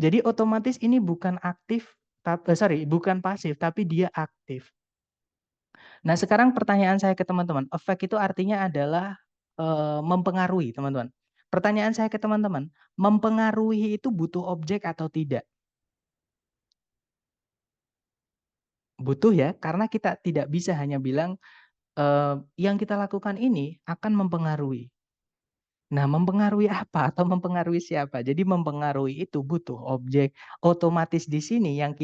jadi otomatis ini bukan aktif, bukan pasif, tapi dia aktif. Nah, sekarang pertanyaan saya ke teman-teman, efek itu artinya adalah mempengaruhi, teman-teman. Pertanyaan saya ke teman-teman, mempengaruhi itu butuh objek atau tidak? Butuh ya, karena kita tidak bisa hanya bilang yang kita lakukan ini akan mempengaruhi. Nah, mempengaruhi apa atau mempengaruhi siapa? Jadi mempengaruhi itu butuh objek. Otomatis di sini yang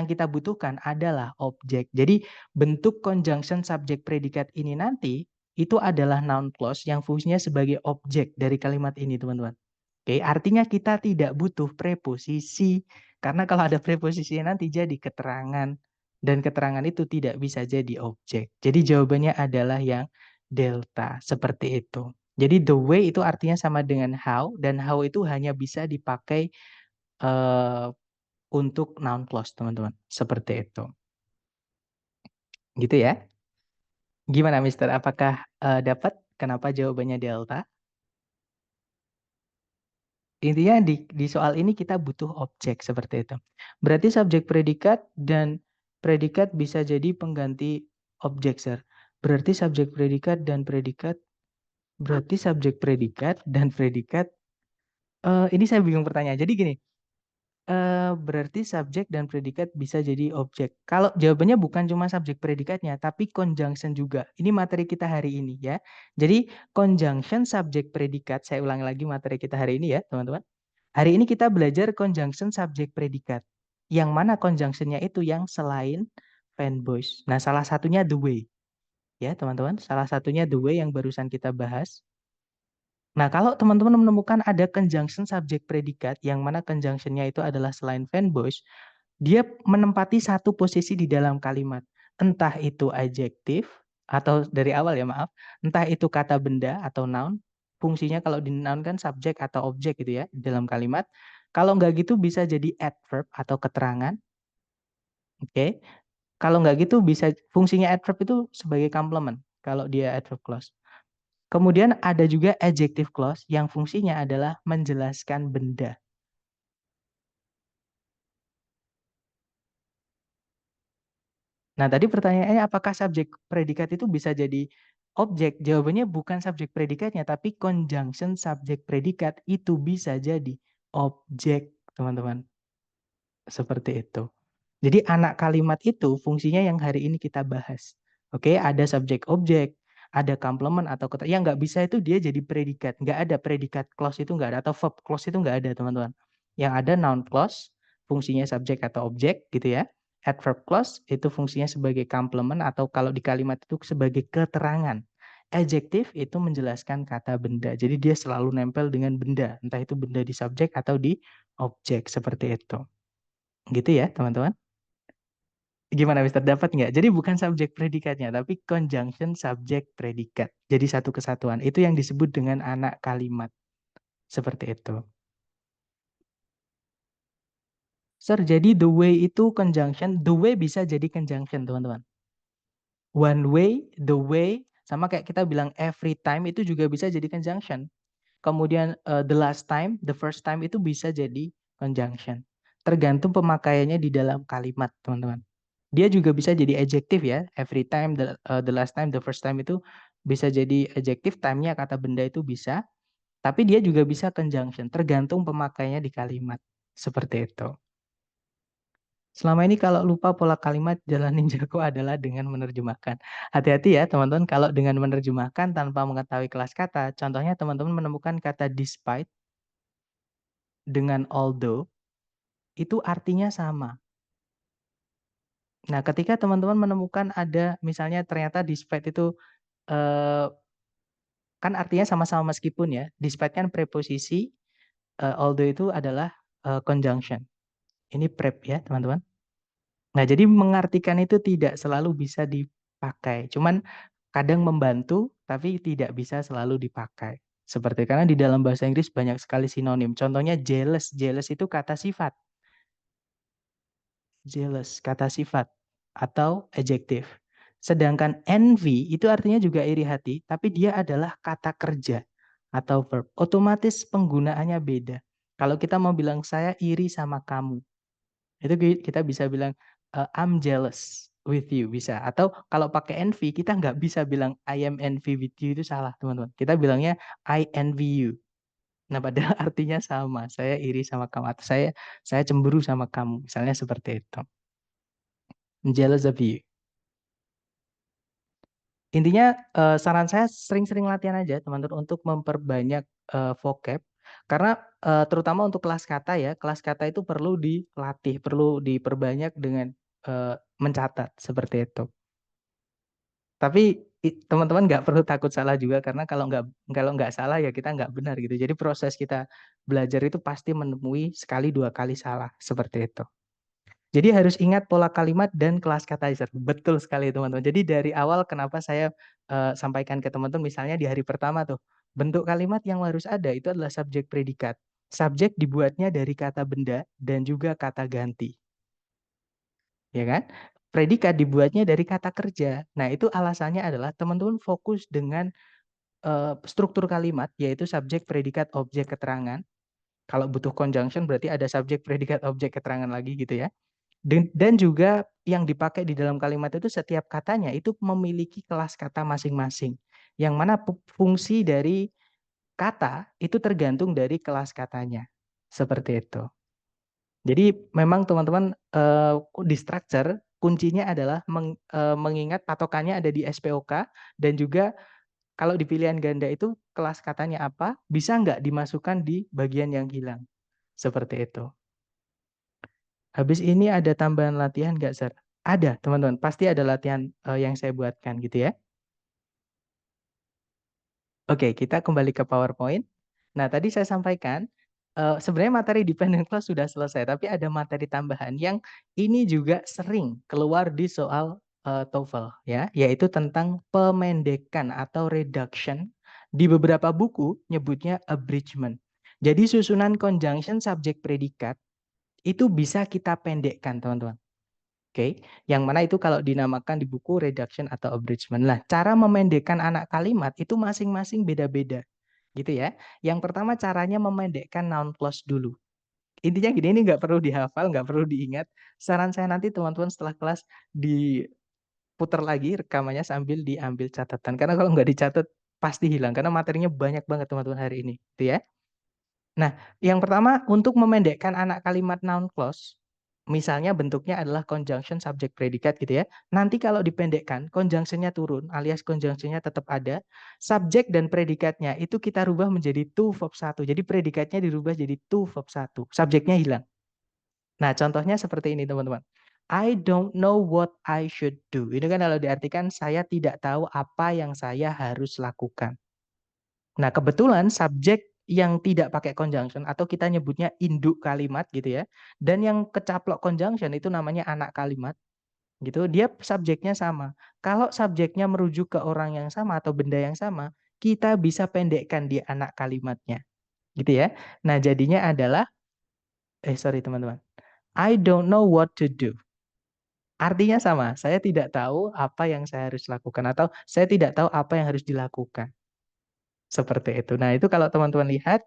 kita butuhkan adalah objek. Jadi bentuk conjunction subject predikat ini nanti itu adalah noun clause yang fungsinya sebagai objek dari kalimat ini, teman-teman. Oke, artinya kita tidak butuh preposisi karena kalau ada preposisi nanti jadi keterangan dan keterangan itu tidak bisa jadi objek. Jadi jawabannya adalah yang delta, seperti itu. Jadi the way itu artinya sama dengan how, dan how itu hanya bisa dipakai eh, untuk noun clause, teman-teman. Seperti itu. Gitu ya. Gimana, Mister? Apakah dapat kenapa jawabannya delta? Intinya di soal ini kita butuh objek seperti itu. Berarti subjek predikat dan predikat bisa jadi pengganti objek, Sir. Berarti subjek predikat dan predikat, berarti subjek predikat dan predikat. Ini saya bingung pertanyaan. Jadi gini, berarti subjek dan predikat bisa jadi objek. Kalau jawabannya bukan cuma subjek predikatnya, tapi conjunction juga. Ini materi kita hari ini ya. Jadi conjunction subjek predikat, saya ulangi lagi materi kita hari ini ya, teman-teman. Hari ini kita belajar conjunction subjek predikat. Yang mana conjunctionnya itu yang selain fanboys. Nah, salah satunya the way. Ya, teman-teman. Salah satunya the way yang barusan kita bahas. Nah, kalau teman-teman menemukan ada conjunction subjek predikat, yang mana conjunctionnya itu adalah selain fanboys, dia menempati satu posisi di dalam kalimat. Entah itu adjektif, atau dari awal ya maaf, entah itu kata benda atau noun. Fungsinya kalau di noun kan subjek atau objek gitu ya, di dalam kalimat. Kalau nggak gitu bisa jadi adverb atau keterangan. Oke. Kalau nggak gitu bisa, fungsinya adverb itu sebagai complement, kalau dia adverb clause. Kemudian ada juga adjective clause yang fungsinya adalah menjelaskan benda. Nah, tadi pertanyaannya apakah subjek predikat itu bisa jadi objek? Jawabannya bukan subjek predikatnya, tapi conjunction subjek predikat itu bisa jadi objek, teman-teman. Seperti itu. Jadi anak kalimat itu fungsinya yang hari ini kita bahas. Oke, ada subjek objek, ada complement atau kata. Yang nggak bisa itu dia jadi predikat. Nggak ada predikat clause itu nggak ada, atau verb clause itu nggak ada, teman-teman. Yang ada noun clause, fungsinya subjek atau objek gitu ya. Adverb clause itu fungsinya sebagai complement atau kalau di kalimat itu sebagai keterangan. Adjective itu menjelaskan kata benda. Jadi dia selalu nempel dengan benda. Entah itu benda di subjek atau di objek. Seperti itu. Gitu ya, teman-teman. Gimana Mister, dapat nggak? Jadi bukan subjek predikatnya, tapi conjunction subjek predikat. Jadi satu kesatuan. Itu yang disebut dengan anak kalimat. Seperti itu. Sir, jadi the way itu conjunction. The way bisa jadi conjunction, teman-teman. One way, the way, sama kayak kita bilang every time itu juga bisa jadi conjunction. Kemudian the last time, the first time itu bisa jadi conjunction. Tergantung pemakaiannya di dalam kalimat, teman-teman. Dia juga bisa jadi adjektif ya. Every time, the last time, the first time itu bisa jadi adjektif. Time-nya kata benda itu bisa. Tapi dia juga bisa conjunction. Tergantung pemakaiannya di kalimat. Seperti itu. Selama ini kalau lupa pola kalimat, jalan ninjaku adalah dengan menerjemahkan. Hati-hati ya teman-teman, kalau dengan menerjemahkan tanpa mengetahui kelas kata. Contohnya teman-teman menemukan kata despite dengan although, itu artinya sama. Nah, ketika teman-teman menemukan ada misalnya ternyata despite itu eh, kan artinya sama-sama meskipun ya. Despite kan preposisi, although itu adalah conjunction. Ini prep ya, teman-teman. Nah, jadi mengartikan itu tidak selalu bisa dipakai. Cuman kadang membantu, tapi tidak bisa selalu dipakai. Seperti karena di dalam bahasa Inggris banyak sekali sinonim. Contohnya jealous. Jealous itu kata sifat. Jealous, kata sifat atau adjektif. Sedangkan envy itu artinya juga iri hati, tapi dia adalah kata kerja atau verb. Otomatis penggunaannya beda. Kalau kita mau bilang saya iri sama kamu, itu kita bisa bilang I'm jealous with you, bisa. Atau kalau pakai envy, kita nggak bisa bilang I am envy with you, itu salah teman-teman. Kita bilangnya I envy you. Nah, padahal artinya sama. Saya iri sama kamu atau saya cemburu sama kamu. Misalnya seperti itu. Jealous of you. Intinya saran saya sering-sering latihan aja teman-teman untuk memperbanyak vocab. Karena terutama untuk kelas kata ya, kelas kata itu perlu dilatih, perlu diperbanyak dengan mencatat seperti itu. Tapi teman-teman nggak perlu takut salah juga karena kalau nggak salah ya kita nggak benar gitu. Jadi proses kita belajar itu pasti menemui sekali dua kali salah seperti itu. Jadi harus ingat pola kalimat dan kelas kata. Betul sekali teman-teman. Jadi dari awal kenapa saya sampaikan ke teman-teman misalnya di hari pertama tuh, bentuk kalimat yang harus ada itu adalah subjek predikat. Subjek dibuatnya dari kata benda dan juga kata ganti, ya kan? Predikat dibuatnya dari kata kerja. Nah, itu alasannya adalah teman-teman fokus dengan struktur kalimat yaitu subjek, predikat, objek, keterangan. Kalau butuh conjunction berarti ada subjek, predikat, objek, keterangan lagi gitu ya. Dan juga yang dipakai di dalam kalimat itu setiap katanya itu memiliki kelas kata masing-masing. Yang mana fungsi dari kata itu tergantung dari kelas katanya. Seperti itu. Jadi memang teman-teman di structure kuncinya adalah mengingat patokannya ada di SPOK dan juga kalau di pilihan ganda itu kelas katanya apa, bisa nggak dimasukkan di bagian yang hilang. Seperti itu. Habis ini ada tambahan latihan nggak, Sir? Ada, teman-teman. Pasti ada latihan yang saya buatkan gitu ya. Oke, kita kembali ke PowerPoint. Nah, tadi saya sampaikan, sebenarnya materi dependent clause sudah selesai, tapi ada materi tambahan yang ini juga sering keluar di soal TOEFL, ya, yaitu tentang pemendekan atau reduction. Di beberapa buku nyebutnya abridgment. Jadi susunan conjunction subjek predikat itu bisa kita pendekkan, teman-teman. Oke, yang mana itu kalau dinamakan di buku reduction atau abridgment. Lah, cara memendekkan anak kalimat itu masing-masing beda-beda, gitu ya. Yang pertama caranya memendekkan noun clause dulu. Intinya gini, ini nggak perlu dihafal, nggak perlu diingat. Saran saya nanti teman-teman setelah kelas diputar lagi rekamannya sambil diambil catatan. Karena kalau nggak dicatat pasti hilang, karena materinya banyak banget teman-teman hari ini, gitu ya. Nah, yang pertama untuk memendekkan anak kalimat noun clause, misalnya bentuknya adalah conjunction subject predikat gitu ya. Nanti kalau dipendekkan, conjunction-nya turun alias conjunction-nya tetap ada. Subjek dan predikatnya itu kita rubah menjadi to verb 1. Jadi predikatnya dirubah jadi to verb 1. Subjeknya hilang. Nah, contohnya seperti ini teman-teman. I don't know what I should do. Ini kan kalau diartikan saya tidak tahu apa yang saya harus lakukan. Nah, kebetulan subjek yang tidak pakai conjunction atau kita nyebutnya induk kalimat gitu ya. Dan yang kecaplok conjunction itu namanya anak kalimat gitu. Dia subjeknya sama. Kalau subjeknya merujuk ke orang yang sama atau benda yang sama, kita bisa pendekkan di anak kalimatnya. Gitu ya. Nah, jadinya adalah sorry teman-teman. I don't know what to do. Artinya sama, saya tidak tahu apa yang saya harus lakukan atau saya tidak tahu apa yang harus dilakukan. Seperti itu. Nah, itu kalau teman-teman lihat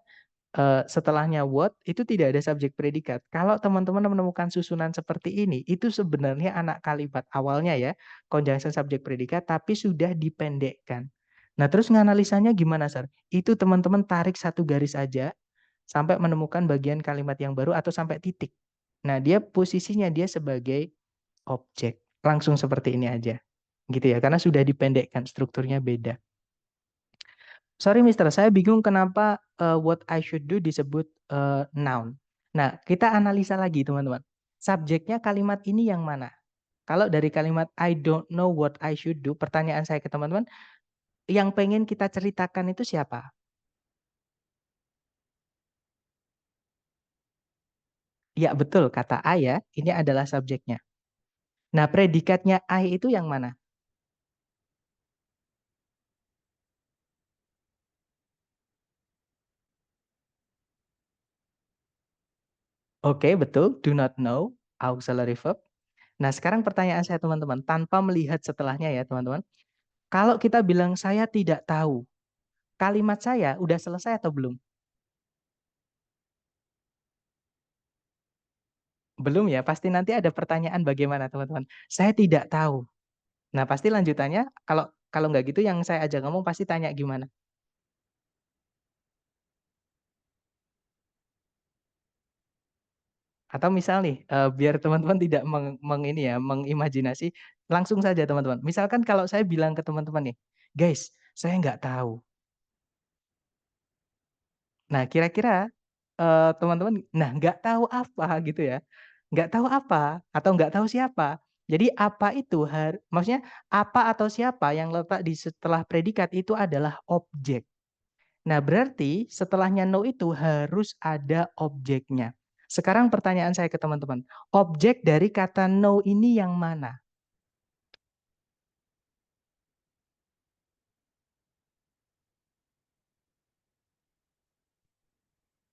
setelahnya what itu tidak ada subjek predikat. Kalau teman-teman menemukan susunan seperti ini, itu sebenarnya anak kalimat awalnya ya, conjunction subjek predikat tapi sudah dipendekkan. Nah, terus nganalisanya gimana, Sir? Itu teman-teman tarik satu garis aja sampai menemukan bagian kalimat yang baru atau sampai titik. Nah, dia posisinya dia sebagai objek. Langsung seperti ini aja. Gitu ya, karena sudah dipendekkan, strukturnya beda. Sorry Mister, saya bingung kenapa what I should do disebut noun. Nah, kita analisa lagi teman-teman. Subjeknya kalimat ini yang mana? Kalau dari kalimat I don't know what I should do, pertanyaan saya ke teman-teman, yang pengen kita ceritakan itu siapa? Ya betul, kata I ya, ini adalah subjeknya. Nah, predikatnya I itu yang mana? Oke, betul, do not know, auxiliary verb. Nah, sekarang pertanyaan saya teman-teman, tanpa melihat setelahnya ya teman-teman. Kalau kita bilang saya tidak tahu, kalimat saya udah selesai atau belum? Belum ya, pasti nanti ada pertanyaan bagaimana teman-teman. Saya tidak tahu. Nah, pasti lanjutannya kalau kalau nggak gitu yang saya ajak ngomong pasti tanya gimana. Atau misal nih, biar teman-teman tidak ini ya, mengimajinasi, langsung saja teman-teman. Misalkan kalau saya bilang ke teman-teman nih, guys, saya nggak tahu. Nah, kira-kira teman-teman, nah nggak tahu apa gitu ya, nggak tahu apa atau nggak tahu siapa. Jadi apa itu maksudnya apa atau siapa yang letak di setelah predikat itu adalah objek. Nah berarti setelahnya no itu harus ada objeknya. Sekarang pertanyaan saya ke teman-teman. Objek dari kata know ini yang mana?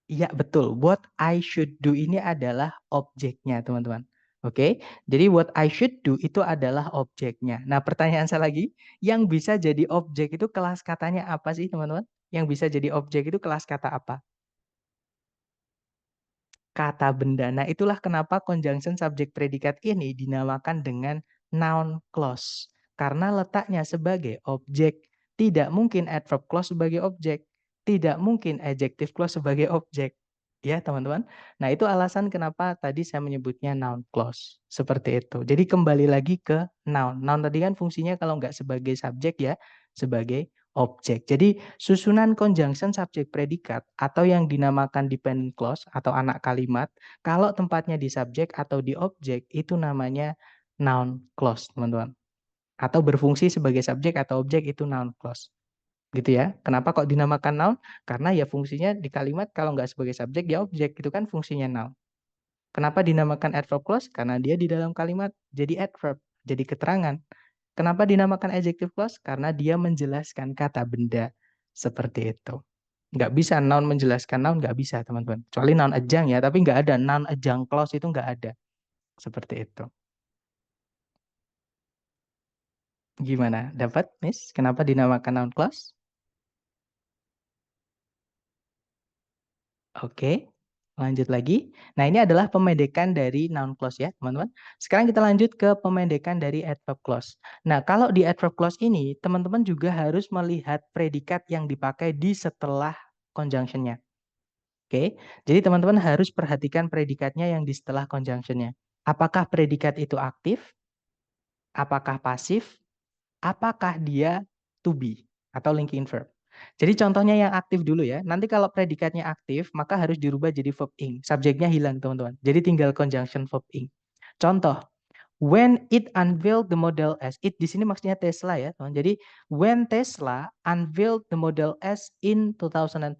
Iya, betul. What I should do ini adalah objeknya, teman-teman. Oke, jadi what I should do itu adalah objeknya. Nah, pertanyaan saya lagi, yang bisa jadi objek itu kelas katanya apa sih, teman-teman? Yang bisa jadi objek itu kelas kata apa? Kata benda. Nah, itulah kenapa conjunction subject predikat ini dinamakan dengan noun clause. Karena letaknya sebagai objek. Tidak mungkin adverb clause sebagai objek. Tidak mungkin adjective clause sebagai objek. Ya, teman-teman. Nah, itu alasan kenapa tadi saya menyebutnya noun clause. Seperti itu. Jadi kembali lagi ke noun. Noun tadi kan fungsinya kalau nggak sebagai subjek ya, sebagai objek. Jadi susunan conjunction subjek predikat atau yang dinamakan dependent clause atau anak kalimat, kalau tempatnya di subjek atau di objek itu namanya noun clause, teman-teman. Atau berfungsi sebagai subjek atau objek itu noun clause. Gitu ya. Kenapa kok dinamakan noun? Karena ya fungsinya di kalimat kalau nggak sebagai subjek ya objek, itu kan fungsinya noun. Kenapa dinamakan adverb clause? Karena dia di dalam kalimat jadi adverb, jadi keterangan. Kenapa dinamakan adjective clause? Karena dia menjelaskan kata benda. Seperti itu. Nggak bisa noun menjelaskan noun, nggak bisa teman-teman. Kecuali noun ajang ya, tapi nggak ada. Noun ajang clause itu nggak ada. Seperti itu. Gimana? Dapat, Miss? Kenapa dinamakan noun clause? Oke, lanjut lagi. Nah, ini adalah pemendekan dari noun clause ya, teman-teman. Sekarang kita lanjut ke pemendekan dari adverb clause. Nah, kalau di adverb clause ini, teman-teman juga harus melihat predikat yang dipakai di setelah conjunction-nya. Oke, jadi teman-teman harus perhatikan predikatnya yang di setelah conjunction-nya. Apakah predikat itu aktif? Apakah pasif? Apakah dia to be atau linking verb? Jadi contohnya yang aktif dulu ya. Nanti kalau predikatnya aktif, maka harus dirubah jadi verb ing. Subjeknya hilang, teman-teman. Jadi tinggal conjunction verb ing. Contoh, when it unveiled the Model S. It di sini maksudnya Tesla ya, teman. Jadi when Tesla unveiled the Model S in 2012,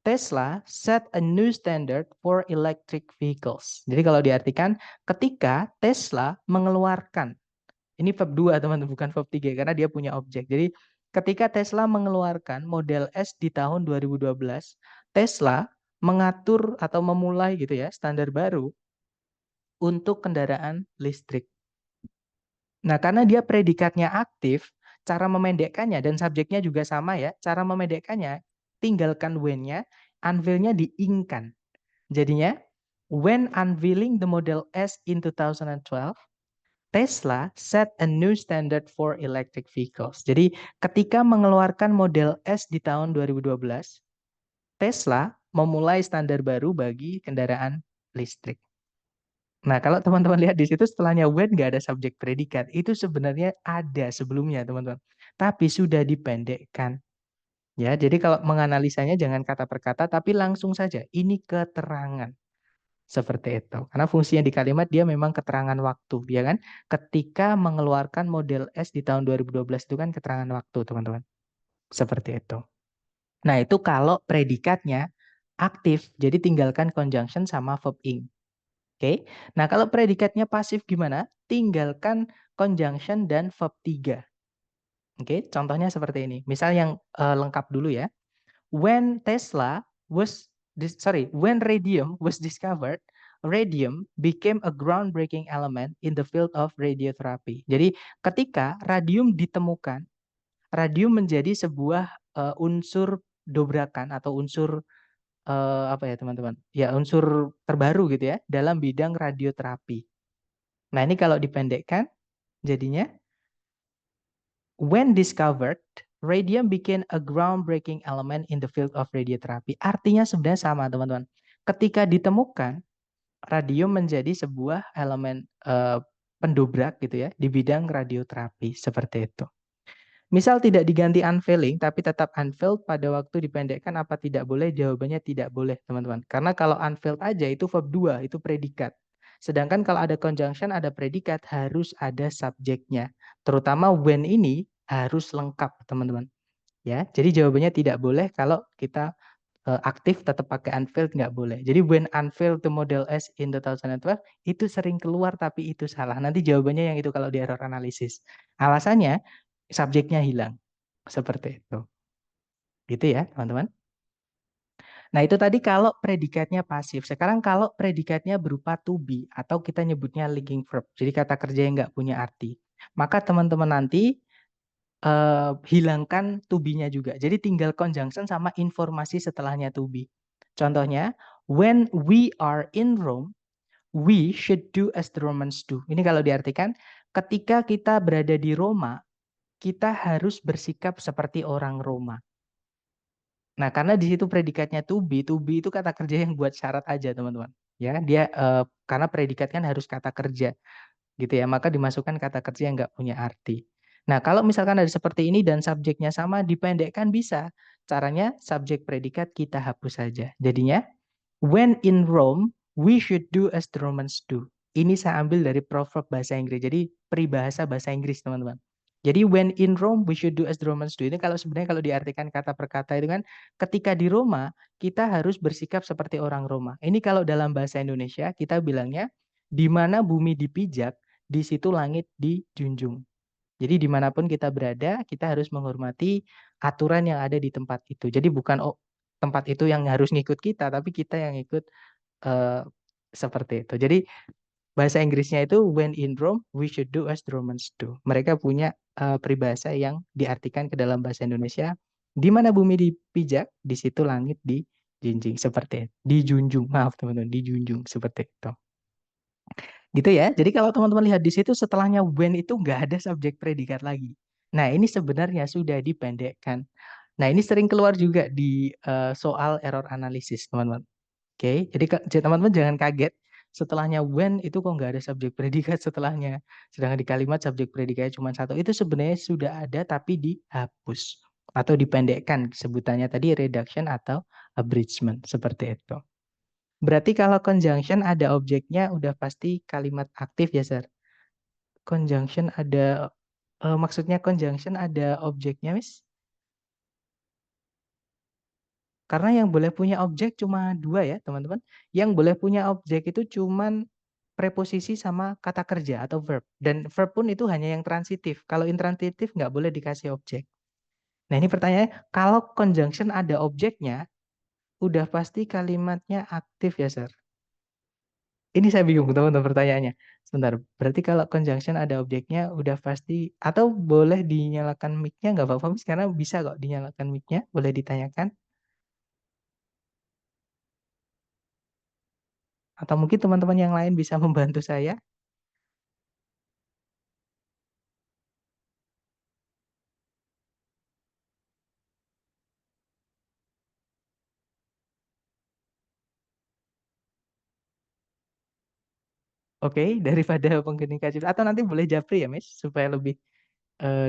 Tesla set a new standard for electric vehicles. Jadi kalau diartikan ketika Tesla mengeluarkan, ini verb 2 teman-teman, bukan verb 3 karena dia punya objek. Jadi ketika Tesla mengeluarkan model S di tahun 2012, Tesla mengatur atau memulai gitu ya standar baru untuk kendaraan listrik. Nah, karena dia predikatnya aktif, cara memendekkannya dan subjeknya juga sama ya, cara memendekkannya tinggalkan when-nya, unveil-nya diingkan. Jadinya, when unveiling the Model S in 2012, Tesla set a new standard for electric vehicles. Jadi ketika mengeluarkan model S di tahun 2012, Tesla memulai standar baru bagi kendaraan listrik. Nah, kalau teman-teman lihat di situ setelahnya when nggak ada subjek predikat, itu sebenarnya ada sebelumnya, teman-teman. Tapi sudah dipendekkan. Ya, jadi kalau menganalisanya jangan kata per kata, tapi langsung saja. Ini keterangan. Seperti itu. Karena fungsinya di kalimat dia memang keterangan waktu, ya kan? Ketika mengeluarkan model S di tahun 2012 itu kan keterangan waktu, teman-teman. Seperti itu. Nah, itu kalau predikatnya aktif, jadi tinggalkan conjunction sama verb ing. Oke. Nah, kalau predikatnya pasif gimana? Tinggalkan conjunction dan verb 3. Oke, contohnya seperti ini. Misal yang lengkap dulu ya. When Tesla was when radium was discovered, radium became a groundbreaking element in the field of radiotherapy. Jadi ketika radium ditemukan, radium menjadi sebuah unsur dobrakan atau unsur apa ya teman-teman? Ya unsur terbaru gitu ya dalam bidang radioterapi. Nah ini kalau dipendekkan jadinya when discovered, radium became a groundbreaking element in the field of radiotherapy. Artinya sebenarnya sama, teman-teman. Ketika ditemukan, radium menjadi sebuah elemen pendobrak gitu ya di bidang radioterapi seperti itu. Misal tidak diganti unveiling tapi tetap unveiled pada waktu dipendekkan apa tidak boleh? Jawabannya tidak boleh, teman-teman. Karena kalau unveiled aja itu verb 2, itu predikat. Sedangkan kalau ada conjunction, ada predikat, harus ada subjeknya. Terutama when ini harus lengkap, teman-teman. Ya, jadi jawabannya tidak boleh kalau kita aktif tetap pakai unveiled nggak boleh. Jadi when unveiled the model S in 2012 itu sering keluar tapi itu salah. Nanti jawabannya yang itu kalau di error analisis. Alasannya subjeknya hilang. Seperti itu. Gitu ya, teman-teman. Nah, itu tadi kalau predikatnya pasif. Sekarang kalau predikatnya berupa to be atau kita nyebutnya linking verb. Jadi kata kerja yang nggak punya arti. Maka teman-teman nanti hilangkan to be-nya juga. Jadi tinggal conjunction sama informasi setelahnya to be. Contohnya, when we are in Rome, we should do as the Romans do. Ini kalau diartikan, ketika kita berada di Roma, kita harus bersikap seperti orang Roma. Nah, karena di situ predikatnya to be itu kata kerja yang buat syarat aja, teman-teman. Ya, dia karena predikat kan harus kata kerja, gitu ya. Maka dimasukkan kata kerja yang nggak punya arti. Nah, kalau misalkan ada seperti ini dan subjeknya sama, dipendekkan bisa. Caranya subjek predikat kita hapus saja. Jadinya, when in Rome, we should do as the Romans do. Ini saya ambil dari proverb bahasa Inggris. Jadi peribahasa bahasa Inggris, teman-teman. Jadi when in Rome, we should do as the Romans do. Ini kalau sebenarnya kalau diartikan kata per kata itu kan, ketika di Roma, kita harus bersikap seperti orang Roma. Ini kalau dalam bahasa Indonesia, kita bilangnya, di mana bumi dipijak, di situ langit dijunjung. Jadi dimanapun kita berada, kita harus menghormati aturan yang ada di tempat itu. Jadi bukan tempat itu yang harus ngikut kita, tapi kita yang ikut seperti itu. Jadi bahasa Inggrisnya itu when in Rome, we should do as the Romans do. Mereka punya peribahasa yang diartikan ke dalam bahasa Indonesia. Di mana bumi dipijak, di situ langit dijunjung. Seperti itu. Dijunjung, maaf teman-teman, dijunjung seperti itu. Gitu ya. Jadi kalau teman-teman lihat di situ setelahnya when itu nggak ada subjek predikat lagi. Nah, ini sebenarnya sudah dipendekkan. Nah, ini sering keluar juga di soal error analisis, teman-teman. Oke, jadi teman-teman jangan kaget setelahnya when itu kok nggak ada subjek predikat setelahnya. Sedangkan di kalimat subjek predikatnya cuma satu. Itu sebenarnya sudah ada tapi dihapus atau dipendekkan sebutannya tadi reduction atau abridgment seperti itu. Berarti kalau conjunction ada objeknya udah pasti kalimat aktif ya, Sir. Conjunction ada maksudnya conjunction ada objeknya, Miss? Karena yang boleh punya objek cuma dua ya, teman-teman. Yang boleh punya objek itu cuman preposisi sama kata kerja atau verb. Dan verb pun itu hanya yang transitif. Kalau intransitif nggak boleh dikasih objek. Nah, ini pertanyaannya, kalau conjunction ada objeknya, udah pasti kalimatnya aktif ya, Sir. Ini saya bingung teman-teman pertanyaannya. Sebentar, berarti kalau conjunction ada objeknya udah pasti, atau boleh dinyalakan mic-nya nggak apa-apa, Miss? Karena bisa kok dinyalakan mic-nya, boleh ditanyakan. Atau mungkin teman-teman yang lain bisa membantu saya. Oke, daripada menggeningkan cipta, atau nanti boleh japri ya, Miss, supaya lebih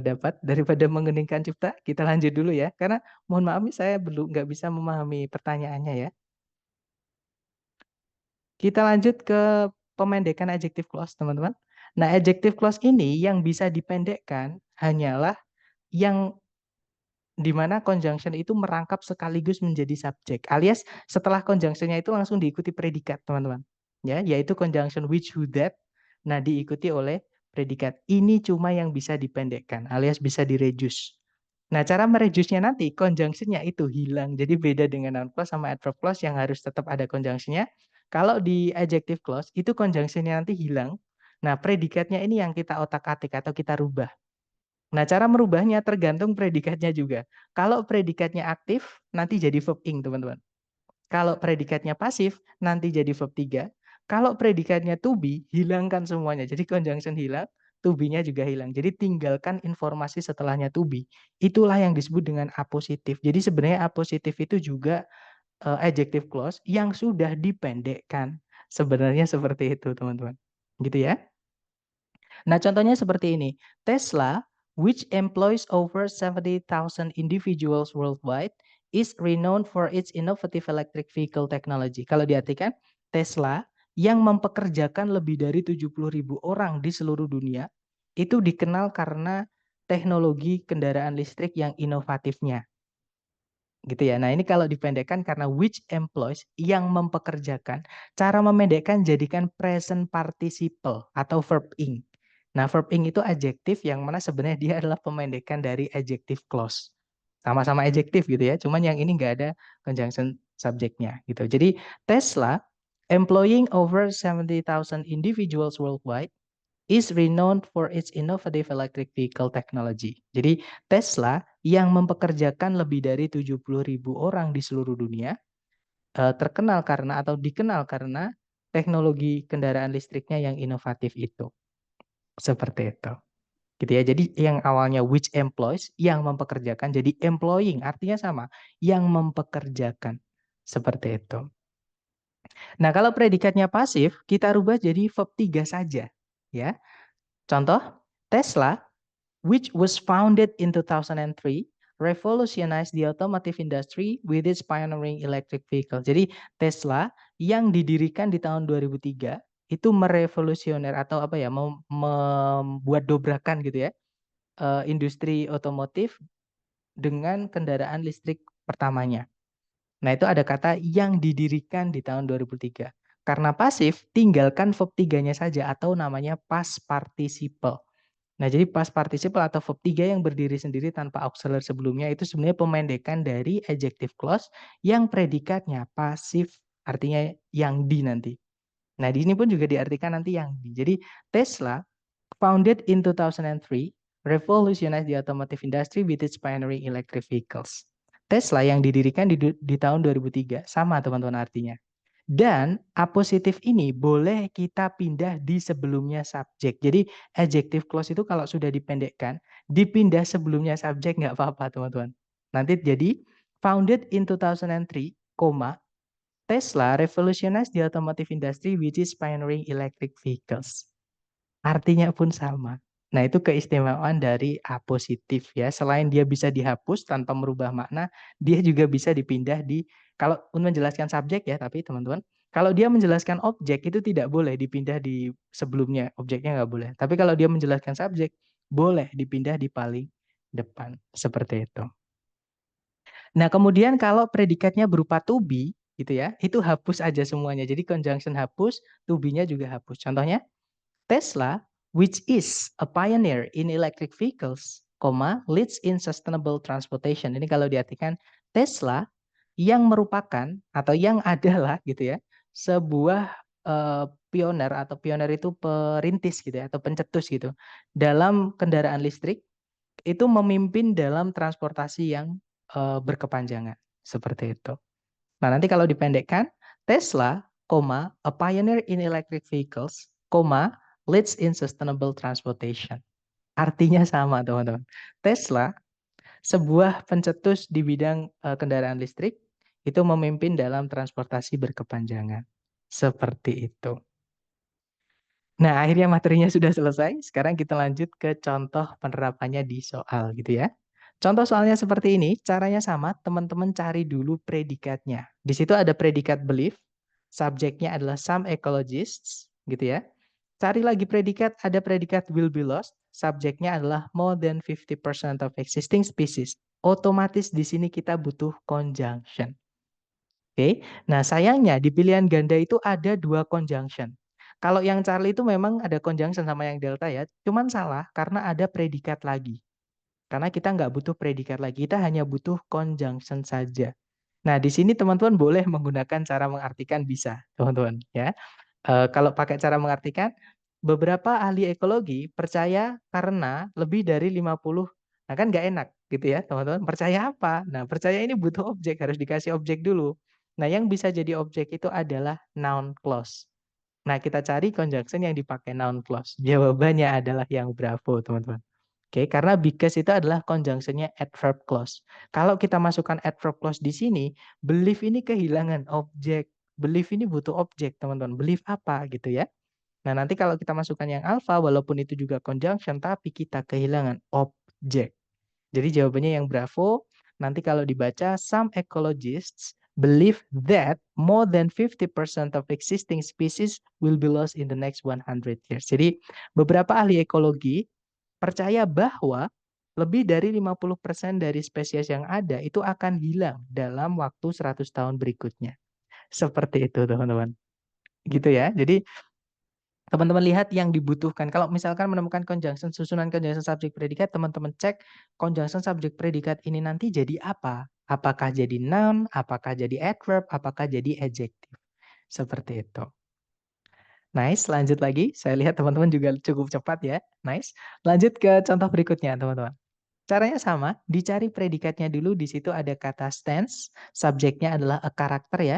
dapat daripada menggeningkan cipta. Kita lanjut dulu ya, karena mohon maaf, Miss, saya belum nggak bisa memahami pertanyaannya ya. Kita lanjut ke pemendekan adjective clause, teman-teman. Nah, adjective clause ini yang bisa dipendekkan hanyalah yang di mana conjunction itu merangkap sekaligus menjadi subjek, alias setelah conjunctionnya itu langsung diikuti predikat, teman-teman. Ya, yaitu conjunction which, who, that. Nah, diikuti oleh predikat. Ini cuma yang bisa dipendekkan, alias bisa direduce. Nah, cara mereduce-nya nanti conjunction-nya itu hilang. Jadi beda dengan noun clause sama adverb clause yang harus tetap ada conjunction-nya. Kalau di adjective clause itu conjunction-nya nanti hilang. Nah, predikatnya ini yang kita otak-atik atau kita rubah. Nah, cara merubahnya tergantung predikatnya juga. Kalau predikatnya aktif, nanti jadi verb ing, teman-teman. Kalau predikatnya pasif, nanti jadi verb 3. Kalau predikatnya to be, hilangkan semuanya. Jadi conjunction hilang, to be-nya juga hilang. Jadi tinggalkan informasi setelahnya to be. Itulah yang disebut dengan apositif. Jadi sebenarnya apositif itu juga adjective clause yang sudah dipendekkan. Sebenarnya seperti itu, teman-teman. Gitu ya. Nah, contohnya seperti ini. Tesla, which employs over 70,000 individuals worldwide, is renowned for its innovative electric vehicle technology. Kalau diartikan, Tesla yang mempekerjakan lebih dari 70.000 orang di seluruh dunia, itu dikenal karena teknologi kendaraan listrik yang inovatifnya. Gitu ya. Nah, ini kalau dipendekkan karena which employs yang mempekerjakan, cara memendekkan jadikan present participle atau verb ing. Nah, verb ing itu adjektif yang mana sebenarnya dia adalah pemendekan dari adjective clause. Sama-sama adjektif gitu ya, cuman yang ini nggak ada conjunction subjeknya gitu. Jadi Tesla employing over 70,000 individuals worldwide is renowned for its innovative electric vehicle technology. Jadi Tesla yang mempekerjakan lebih dari 70.000 orang di seluruh dunia terkenal karena atau dikenal karena teknologi kendaraan listriknya yang inovatif itu. Seperti itu. Gitu ya. Jadi yang awalnya which employs yang mempekerjakan jadi employing artinya sama, yang mempekerjakan. Seperti itu. Nah, kalau predikatnya pasif, kita rubah jadi verb 3 saja, ya. Contoh, Tesla which was founded in 2003, revolutionized the automotive industry with its pioneering electric vehicle. Jadi Tesla yang didirikan di tahun 2003 itu merevolusioner atau apa ya, membuat dobrakan gitu ya, industri otomotif dengan kendaraan listrik pertamanya. Nah, itu ada kata yang didirikan di tahun 2003. Karena pasif, tinggalkan verb 3-nya saja atau namanya past participle. Nah, jadi past participle atau verb 3 yang berdiri sendiri tanpa auxiliary sebelumnya itu sebenarnya pemendekan dari adjective clause yang predikatnya pasif, artinya yang di nanti. Nah, di sini pun juga diartikan nanti yang di. Jadi Tesla founded in 2003 revolutionized the automotive industry with its pioneering electric vehicles. Tesla yang didirikan di tahun 2003 sama teman-teman artinya. Dan apositif ini boleh kita pindah di sebelumnya subjek. Jadi adjective clause itu kalau sudah dipendekkan, dipindah sebelumnya subjek nggak apa-apa teman-teman. Nanti jadi founded in 2003, Tesla revolutionized the automotive industry which is pioneering electric vehicles. Artinya pun sama. Nah, itu keistimewaan dari apositif ya. Selain dia bisa dihapus tanpa merubah makna, dia juga bisa dipindah di kalau menjelaskan subjek ya, tapi teman-teman, kalau dia menjelaskan objek itu tidak boleh dipindah di sebelumnya, objeknya nggak boleh. Tapi kalau dia menjelaskan subjek, boleh dipindah di paling depan. Seperti itu. Nah, kemudian kalau predikatnya berupa to be, gitu ya, itu hapus aja semuanya. Jadi conjunction hapus, to be-nya juga hapus. Contohnya, Tesla, which is a pioneer in electric vehicles, leads in sustainable transportation. Ini kalau diartikan Tesla yang merupakan atau yang adalah gitu ya, sebuah pioner atau pioner itu perintis gitu ya atau pencetus gitu dalam kendaraan listrik itu memimpin dalam transportasi yang berkepanjangan seperti itu. Nah, nanti kalau dipendekkan Tesla, a pioneer in electric vehicles, leads in sustainable transportation. Artinya sama, teman-teman. Tesla, sebuah pencetus di bidang kendaraan listrik, itu memimpin dalam transportasi berkepanjangan. Seperti itu. Nah, akhirnya materinya sudah selesai. Sekarang kita lanjut ke contoh penerapannya di soal gitu ya. Contoh soalnya seperti ini, caranya sama, teman-teman cari dulu predikatnya. Di situ ada predikat belief, subjeknya adalah some ecologists, gitu ya. Cari lagi predikat, ada predikat will be lost, subjeknya adalah more than 50% of existing species. Otomatis di sini kita butuh conjunction. Oke, nah sayangnya di pilihan ganda itu ada 2 conjunction. Kalau yang Charlie itu memang ada conjunction sama yang delta ya, cuman salah karena ada predikat lagi. Karena kita nggak butuh predikat lagi, kita hanya butuh conjunction saja. Nah, di sini teman-teman boleh menggunakan cara mengartikan bisa, teman-teman ya. Kalau pakai cara mengartikan, beberapa ahli ekologi percaya karena lebih dari 50, nah kan nggak enak gitu ya teman-teman. Percaya apa? Nah, percaya ini butuh objek, harus dikasih objek dulu. Nah, yang bisa jadi objek itu adalah noun clause. Nah, kita cari conjunction yang dipakai noun clause. Jawabannya adalah yang bravo, teman-teman. Oke, karena because itu adalah conjunction-nya adverb clause. Kalau kita masukkan adverb clause di sini, belief ini kehilangan objek. Belief ini butuh objek, teman-teman. Belief apa gitu ya. Nah, nanti kalau kita masukkan yang alpha, walaupun itu juga conjunction, tapi kita kehilangan objek. Jadi jawabannya yang bravo. Nanti kalau dibaca, some ecologists believe that more than 50% of existing species will be lost in the next 100 years. Jadi beberapa ahli ekologi percaya bahwa lebih dari 50% dari spesies yang ada itu akan hilang dalam waktu 100 tahun berikutnya. Seperti itu, teman-teman. Gitu ya. Jadi teman-teman lihat yang dibutuhkan. Kalau misalkan menemukan conjunction, susunan conjunction subject predikat, teman-teman cek conjunction subject predikat ini nanti jadi apa? Apakah jadi noun, apakah jadi adverb, apakah jadi adjective. Seperti itu. Nice, lanjut lagi. Saya lihat teman-teman juga cukup cepat ya. Nice. Lanjut ke contoh berikutnya, teman-teman. Caranya sama, dicari predikatnya dulu. Di situ ada kata stance, subjeknya adalah a karakter ya.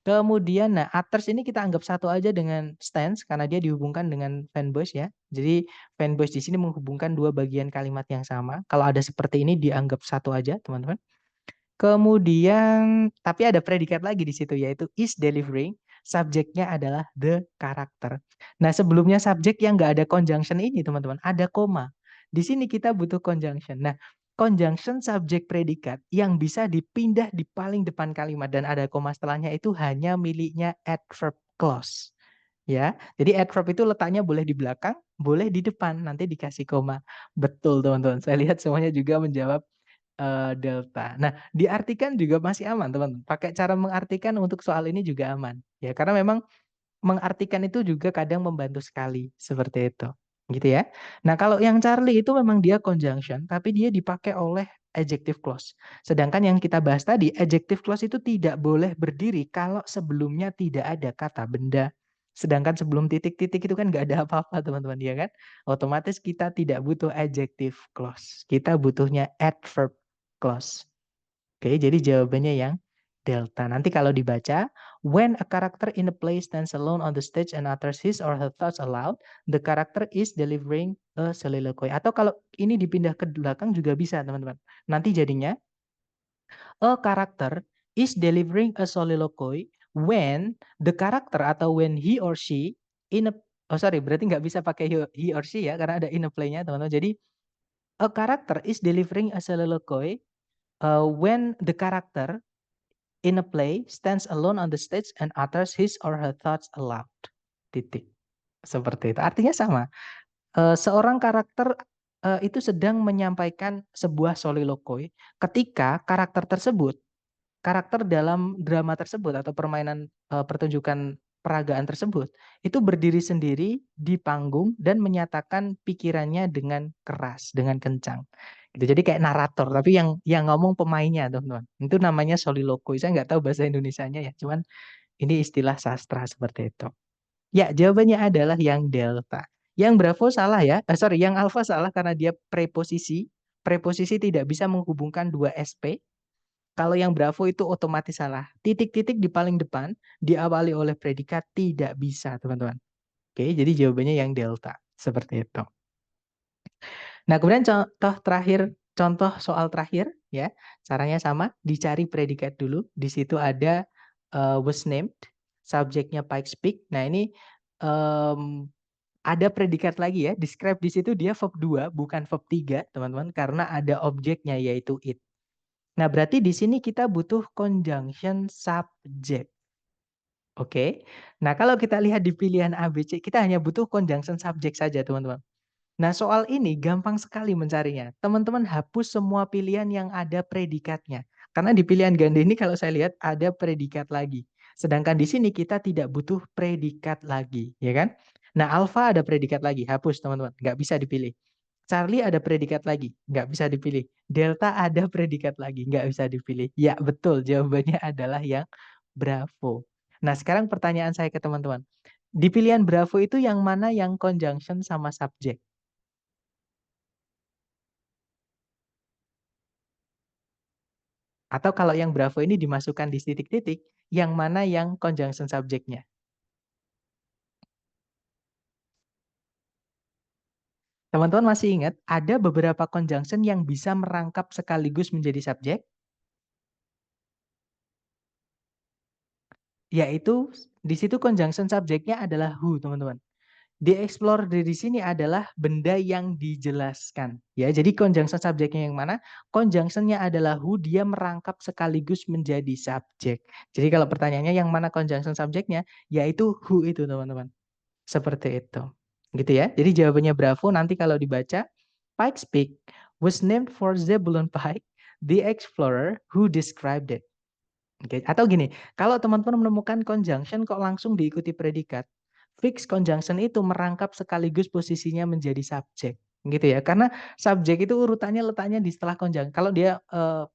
Kemudian, nah others ini kita anggap satu aja dengan stance karena dia dihubungkan dengan fanboys ya. Jadi fanboys di sini menghubungkan dua bagian kalimat yang sama. Kalau ada seperti ini dianggap satu aja, teman-teman. Kemudian, tapi ada predikat lagi di situ yaitu is delivering. Subjeknya adalah the character. Nah, sebelumnya subjek yang nggak ada conjunction ini, teman-teman, ada koma. Di sini kita butuh conjunction. Nah, conjunction subjek predikat yang bisa dipindah di paling depan kalimat dan ada koma setelahnya itu hanya miliknya adverb clause. Ya, jadi adverb itu letaknya boleh di belakang, boleh di depan, nanti dikasih koma. Betul, teman-teman. Saya lihat semuanya juga menjawab delta. Nah, diartikan juga masih aman, teman-teman. Pakai cara mengartikan untuk soal ini juga aman. Ya, karena memang mengartikan itu juga kadang membantu sekali, seperti itu. Gitu ya. Nah, kalau yang Charlie itu memang dia conjunction, tapi dia dipakai oleh adjective clause. Sedangkan yang kita bahas tadi, adjective clause itu tidak boleh berdiri kalau sebelumnya tidak ada kata benda. Sedangkan sebelum titik-titik itu kan nggak ada apa-apa, teman-teman, ya kan? Otomatis kita tidak butuh adjective clause. Kita butuhnya adverb clause. Oke, jadi jawabannya yang delta. Nanti kalau dibaca, when a character in a play stands alone on the stage and utters his or her thoughts aloud, the character is delivering a soliloquy. Atau kalau ini dipindah ke belakang juga bisa, teman-teman. Nanti jadinya, a character is delivering a soliloquy when the character atau when he or she in a, oh sorry, berarti nggak bisa pakai he or she ya, karena ada in a play-nya, teman-teman. Jadi, a character is delivering a soliloquy when the character in a play stands alone on the stage and utters his or her thoughts aloud. Titik. Seperti itu. Artinya sama. Seorang karakter itu sedang menyampaikan sebuah soliloquy ketika karakter dalam drama tersebut atau permainan pertunjukan peragaan tersebut itu berdiri sendiri di panggung dan menyatakan pikirannya dengan keras, dengan kencang. Gitu. Jadi kayak narator, tapi yang ngomong pemainnya, teman-teman. Itu namanya soliloquy. Saya nggak tahu bahasa Indonesianya ya, cuman ini istilah sastra seperti itu. Ya, jawabannya adalah yang delta. Yang bravo salah ya. Sorry, yang alfa salah karena dia preposisi. Preposisi tidak bisa menghubungkan dua SP. Kalau yang bravo itu otomatis salah. Titik-titik di paling depan diawali oleh predikat tidak bisa, teman-teman. Oke, jadi jawabannya yang delta. Seperti itu. Nah, kemudian contoh soal terakhir ya. Caranya sama, dicari predikat dulu. Di situ ada was named, subjeknya Pikes Peak. Nah, ini ada predikat lagi ya. Describe di situ dia verb 2 bukan verb 3, teman-teman, karena ada objeknya yaitu it. Nah, berarti di sini kita butuh conjunction subject. Oke. Nah, kalau kita lihat di pilihan A, B, C, kita hanya butuh conjunction subject saja, teman-teman. Nah, soal ini gampang sekali mencarinya. Teman-teman hapus semua pilihan yang ada predikatnya. Karena di pilihan ganda ini kalau saya lihat ada predikat lagi. Sedangkan di sini kita tidak butuh predikat lagi, ya kan? Nah, alfa ada predikat lagi, hapus teman-teman, nggak bisa dipilih. Charlie ada predikat lagi, nggak bisa dipilih. Delta ada predikat lagi, nggak bisa dipilih. Ya, betul, jawabannya adalah yang bravo. Nah, sekarang pertanyaan saya ke teman-teman. Di pilihan bravo itu yang mana yang conjunction sama subject? Atau kalau yang bravo ini dimasukkan di titik-titik, yang mana yang conjunction subjeknya? Teman-teman masih ingat, ada beberapa conjunction yang bisa merangkap sekaligus menjadi subjek, yaitu di situ conjunction subjeknya adalah who, teman-teman. Di-explore dari sini adalah benda yang dijelaskan. Ya, jadi conjunction subjeknya yang mana? Conjunctionnya adalah who, dia merangkap sekaligus menjadi subjek. Jadi kalau pertanyaannya yang mana conjunction subjeknya, yaitu who itu, teman-teman. Seperti itu. Gitu ya. Jadi jawabannya bravo nanti kalau dibaca Pikes Peak was named for Zebulon Pike, the explorer who described it. Oke, atau gini, kalau teman-teman menemukan conjunction kok langsung diikuti predikat, fix conjunction itu merangkap sekaligus posisinya menjadi subjek, gitu ya. Karena subjek itu urutannya letaknya di setelah conjunction. Kalau dia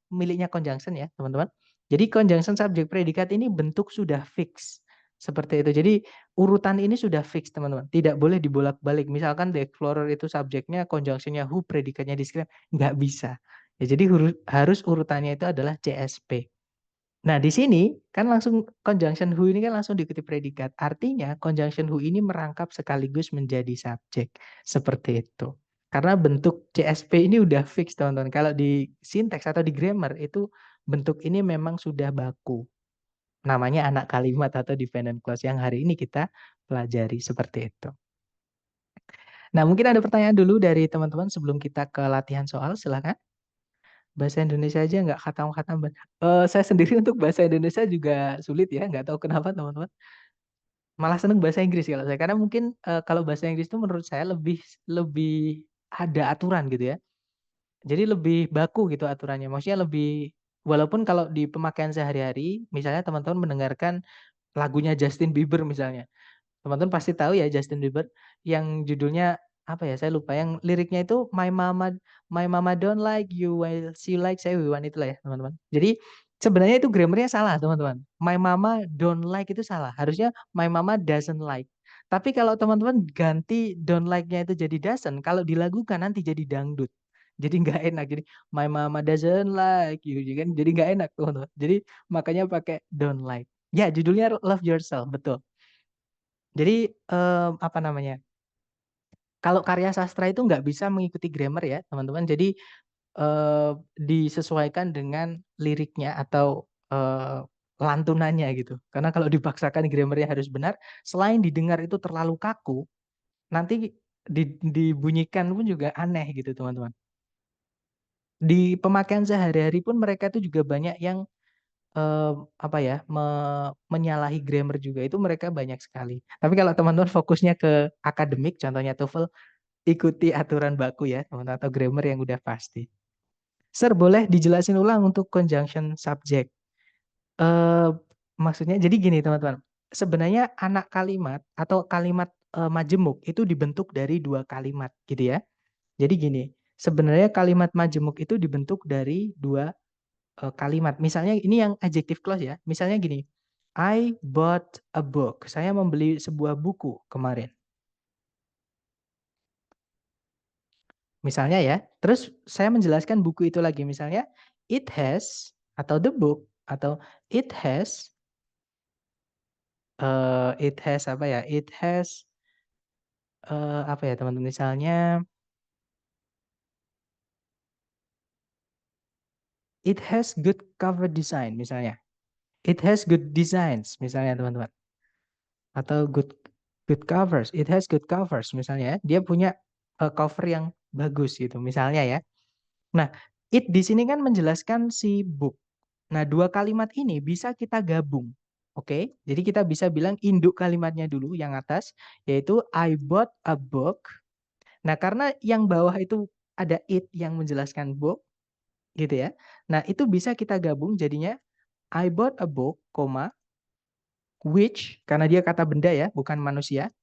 miliknya conjunction ya, teman-teman. Jadi conjunction subjek predikat ini bentuk sudah fix. Seperti itu. Jadi urutan ini sudah fix, teman-teman. Tidak boleh dibolak-balik. Misalkan the explorer itu subjeknya, conjunctionnya who, predikatnya describe, nggak bisa. Ya, jadi harus urutannya itu adalah CSP. Nah, di sini kan langsung conjunction who ini kan langsung diikuti predikat. Artinya conjunction who ini merangkap sekaligus menjadi subjek. Seperti itu. Karena bentuk CSP ini udah fix, teman-teman. Kalau di sinteks atau di grammar itu bentuk ini memang sudah baku. Namanya anak kalimat atau dependent clause yang hari ini kita pelajari seperti itu. Nah, mungkin ada pertanyaan dulu dari teman-teman sebelum kita ke latihan soal, silakan. Bahasa Indonesia aja nggak khatam-khatam. Saya sendiri untuk bahasa Indonesia juga sulit ya, nggak tahu kenapa teman-teman. Malah seneng bahasa Inggris kalau saya, karena mungkin kalau bahasa Inggris itu menurut saya lebih lebih ada aturan gitu ya. Jadi lebih baku gitu aturannya. Maksudnya lebih, walaupun kalau di pemakaian sehari-hari, misalnya teman-teman mendengarkan lagunya Justin Bieber misalnya. Teman-teman pasti tahu ya Justin Bieber yang judulnya apa ya? Saya lupa, yang liriknya itu my mama don't like you while she likes everyone, itulah ya, teman-teman. Jadi sebenarnya itu grammarnya salah, teman-teman. My mama don't like itu salah. Harusnya my mama doesn't like. Tapi kalau teman-teman ganti don't like-nya itu jadi doesn't, kalau dilagukan nanti jadi dangdut. Jadi nggak enak. Jadi my mama doesn't like you, kan? Jadi nggak enak, teman-teman. Jadi makanya pakai don't like. Ya, judulnya Love Yourself, betul. Jadi apa namanya? Kalau karya sastra itu nggak bisa mengikuti grammar ya, teman-teman. Jadi disesuaikan dengan liriknya atau lantunannya gitu. Karena kalau dipaksakan grammarnya harus benar, selain didengar itu terlalu kaku, nanti dibunyikan pun juga aneh gitu, teman-teman. Di pemakaian sehari-hari pun mereka itu juga banyak yang apa ya, menyalahi grammar juga, itu mereka banyak sekali. Tapi kalau teman-teman fokusnya ke akademik, contohnya TOEFL, ikuti aturan baku ya, teman-teman, atau grammar yang udah pasti. Sir, boleh dijelasin ulang untuk conjunction subject. Maksudnya jadi gini, teman-teman. Sebenarnya anak kalimat atau kalimat majemuk itu dibentuk dari dua kalimat gitu ya. Jadi gini, sebenarnya kalimat majemuk itu dibentuk dari dua kalimat. Misalnya ini yang adjective clause ya. Misalnya gini, I bought a book. Saya membeli sebuah buku kemarin. Misalnya ya. Terus saya menjelaskan buku itu lagi. Misalnya it has, atau the book, atau it has apa ya? It has apa ya, teman-teman? Misalnya it has good cover design misalnya. It has good designs misalnya, teman-teman. Atau good covers. It has good covers misalnya ya. Dia punya cover yang bagus gitu misalnya ya. Nah, it di sini kan menjelaskan si book. Nah, dua kalimat ini bisa kita gabung. Oke, jadi kita bisa bilang induk kalimatnya dulu yang atas, yaitu I bought a book. Nah, karena yang bawah itu ada it yang menjelaskan book, gitu ya. Nah, itu bisa kita gabung jadinya I bought a book, which, karena dia kata benda ya, bukan manusia,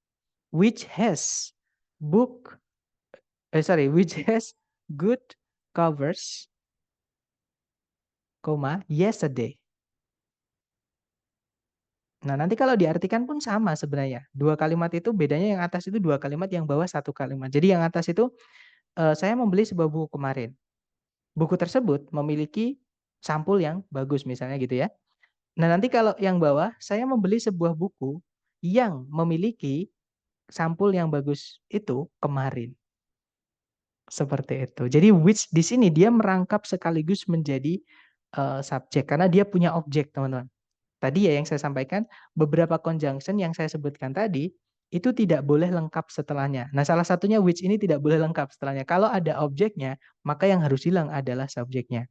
which has book, which has good covers, yesterday. Nah, nanti kalau diartikan pun sama sebenarnya. Dua kalimat itu bedanya yang atas itu dua kalimat, yang bawah satu kalimat. Jadi yang atas itu saya membeli sebuah buku kemarin. Buku tersebut memiliki sampul yang bagus misalnya gitu ya. Nah, nanti kalau yang bawah saya membeli sebuah buku yang memiliki sampul yang bagus itu kemarin. Seperti itu. Jadi which di sini dia merangkap sekaligus menjadi subjek karena dia punya objek, teman-teman. Tadi ya yang saya sampaikan, beberapa conjunction yang saya sebutkan tadi, itu tidak boleh lengkap setelahnya. Nah, salah satunya which ini tidak boleh lengkap setelahnya. Kalau ada objeknya, maka yang harus hilang adalah subjeknya.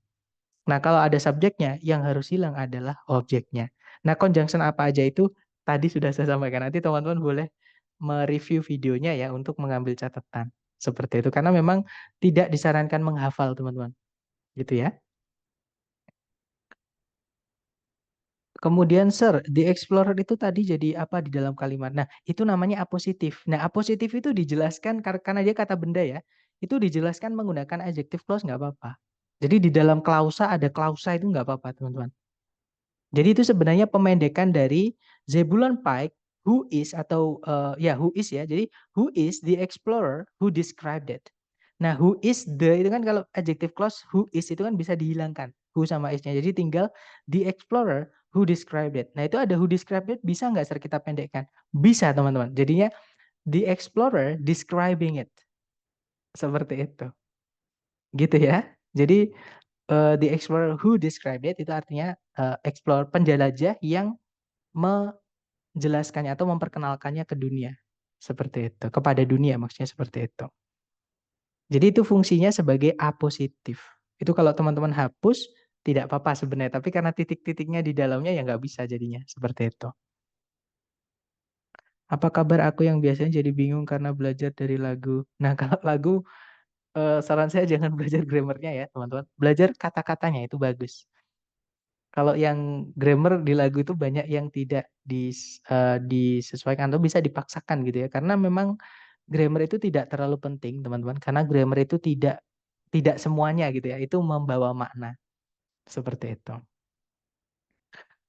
Nah, kalau ada subjeknya, yang harus hilang adalah objeknya. Nah, conjunction apa aja itu tadi sudah saya sampaikan. Nanti teman-teman boleh mereview videonya ya untuk mengambil catatan. Seperti itu. Karena memang tidak disarankan menghafal, teman-teman. Gitu ya. Kemudian, Sir, the explorer itu tadi jadi apa di dalam kalimat? Nah, itu namanya apositif. Nah, apositif itu dijelaskan karena dia kata benda ya. Itu dijelaskan menggunakan adjective clause nggak apa-apa. Jadi di dalam klausa ada klausa itu nggak apa-apa, teman-teman. Jadi itu sebenarnya pemendekan dari Zebulon Pike, who is atau ya who is ya. Jadi who is the explorer who described it. Nah, who is the itu kan kalau adjective clause who is itu kan bisa dihilangkan who sama is-nya. Jadi tinggal the explorer who described it. Nah, itu ada who described it bisa nggak Sir kita pendekkan? Bisa, teman-teman. Jadinya the explorer describing it. Seperti itu. Gitu ya. Jadi the explorer who described it itu artinya explore penjelajah yang menjelaskannya atau memperkenalkannya ke dunia. Seperti itu. Kepada dunia maksudnya seperti itu. Jadi itu fungsinya sebagai apositif. Itu kalau teman-teman hapus tidak apa-apa sebenarnya. Tapi karena titik-titiknya di dalamnya ya nggak bisa jadinya. Seperti itu. Apa kabar aku yang biasanya jadi bingung karena belajar dari lagu. Nah kalau lagu saran saya jangan belajar grammarnya ya teman-teman. Belajar kata-katanya itu bagus. Kalau yang grammar di lagu itu banyak yang tidak disesuaikan atau bisa dipaksakan gitu ya. Karena memang grammar itu tidak terlalu penting, teman-teman. Karena grammar itu tidak semuanya gitu ya. Itu membawa makna. Seperti itu.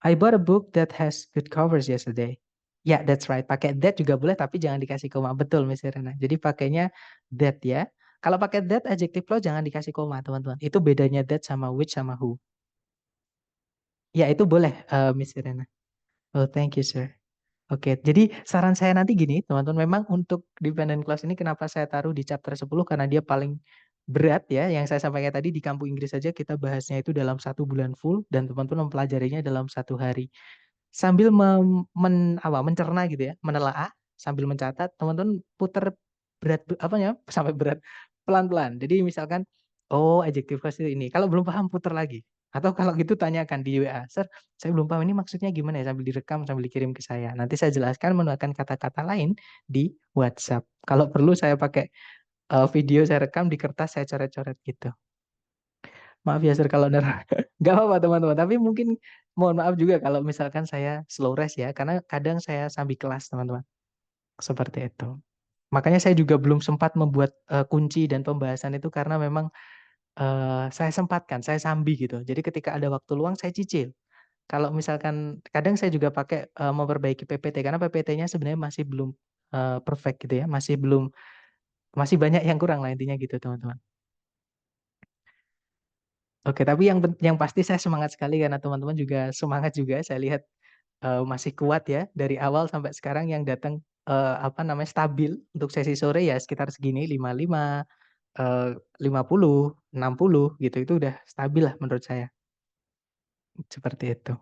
I bought a book that has good covers yesterday. Ya, yeah, that's right. Pakai that juga boleh tapi jangan dikasih koma. Betul, Miss Irena. Jadi pakainya that ya. Kalau pakai that adjective clause jangan dikasih koma, teman-teman. Itu bedanya that sama which sama who. Ya, itu boleh, Miss Irena. Oh, thank you, sir. Oke, jadi saran saya nanti gini, teman-teman, memang untuk dependent clause ini kenapa saya taruh di chapter 10 karena dia paling berat ya, yang saya sampaikan tadi di kampus Inggris saja kita bahasnya itu dalam 1 bulan full dan teman-teman mempelajarinya dalam 1 hari. Sambil mencerna gitu ya, menelaah, sambil mencatat, teman-teman putar berat apa ya, sampai berat pelan-pelan. Jadi misalkan, oh adjective clause itu ini. Kalau belum paham putar lagi. Atau kalau gitu tanyakan di WA, Sir, saya belum paham ini maksudnya gimana ya, sambil direkam, sambil dikirim ke saya. Nanti saya jelaskan menggunakan kata-kata lain di WhatsApp. Kalau perlu saya pakai video saya rekam di kertas, saya coret-coret gitu. Maaf ya Sir kalau nggak apa-apa teman-teman. Tapi mungkin mohon maaf juga kalau misalkan saya slow rest ya, karena kadang saya sambil kelas teman-teman. Seperti itu. Makanya saya juga belum sempat membuat kunci dan pembahasan itu karena memang saya sempatkan, saya sambi gitu. Jadi ketika ada waktu luang saya cicil. Kalau misalkan kadang saya juga pakai memperbaiki PPT karena PPT-nya sebenarnya masih belum perfect gitu ya, masih banyak yang kurang lah intinya gitu teman-teman. Oke, tapi yang pasti saya semangat sekali karena teman-teman juga semangat juga. Saya lihat masih kuat ya dari awal sampai sekarang yang datang apa namanya stabil untuk sesi sore ya sekitar segini 55, 50, 60 gitu. Itu udah stabil lah menurut saya. Seperti itu.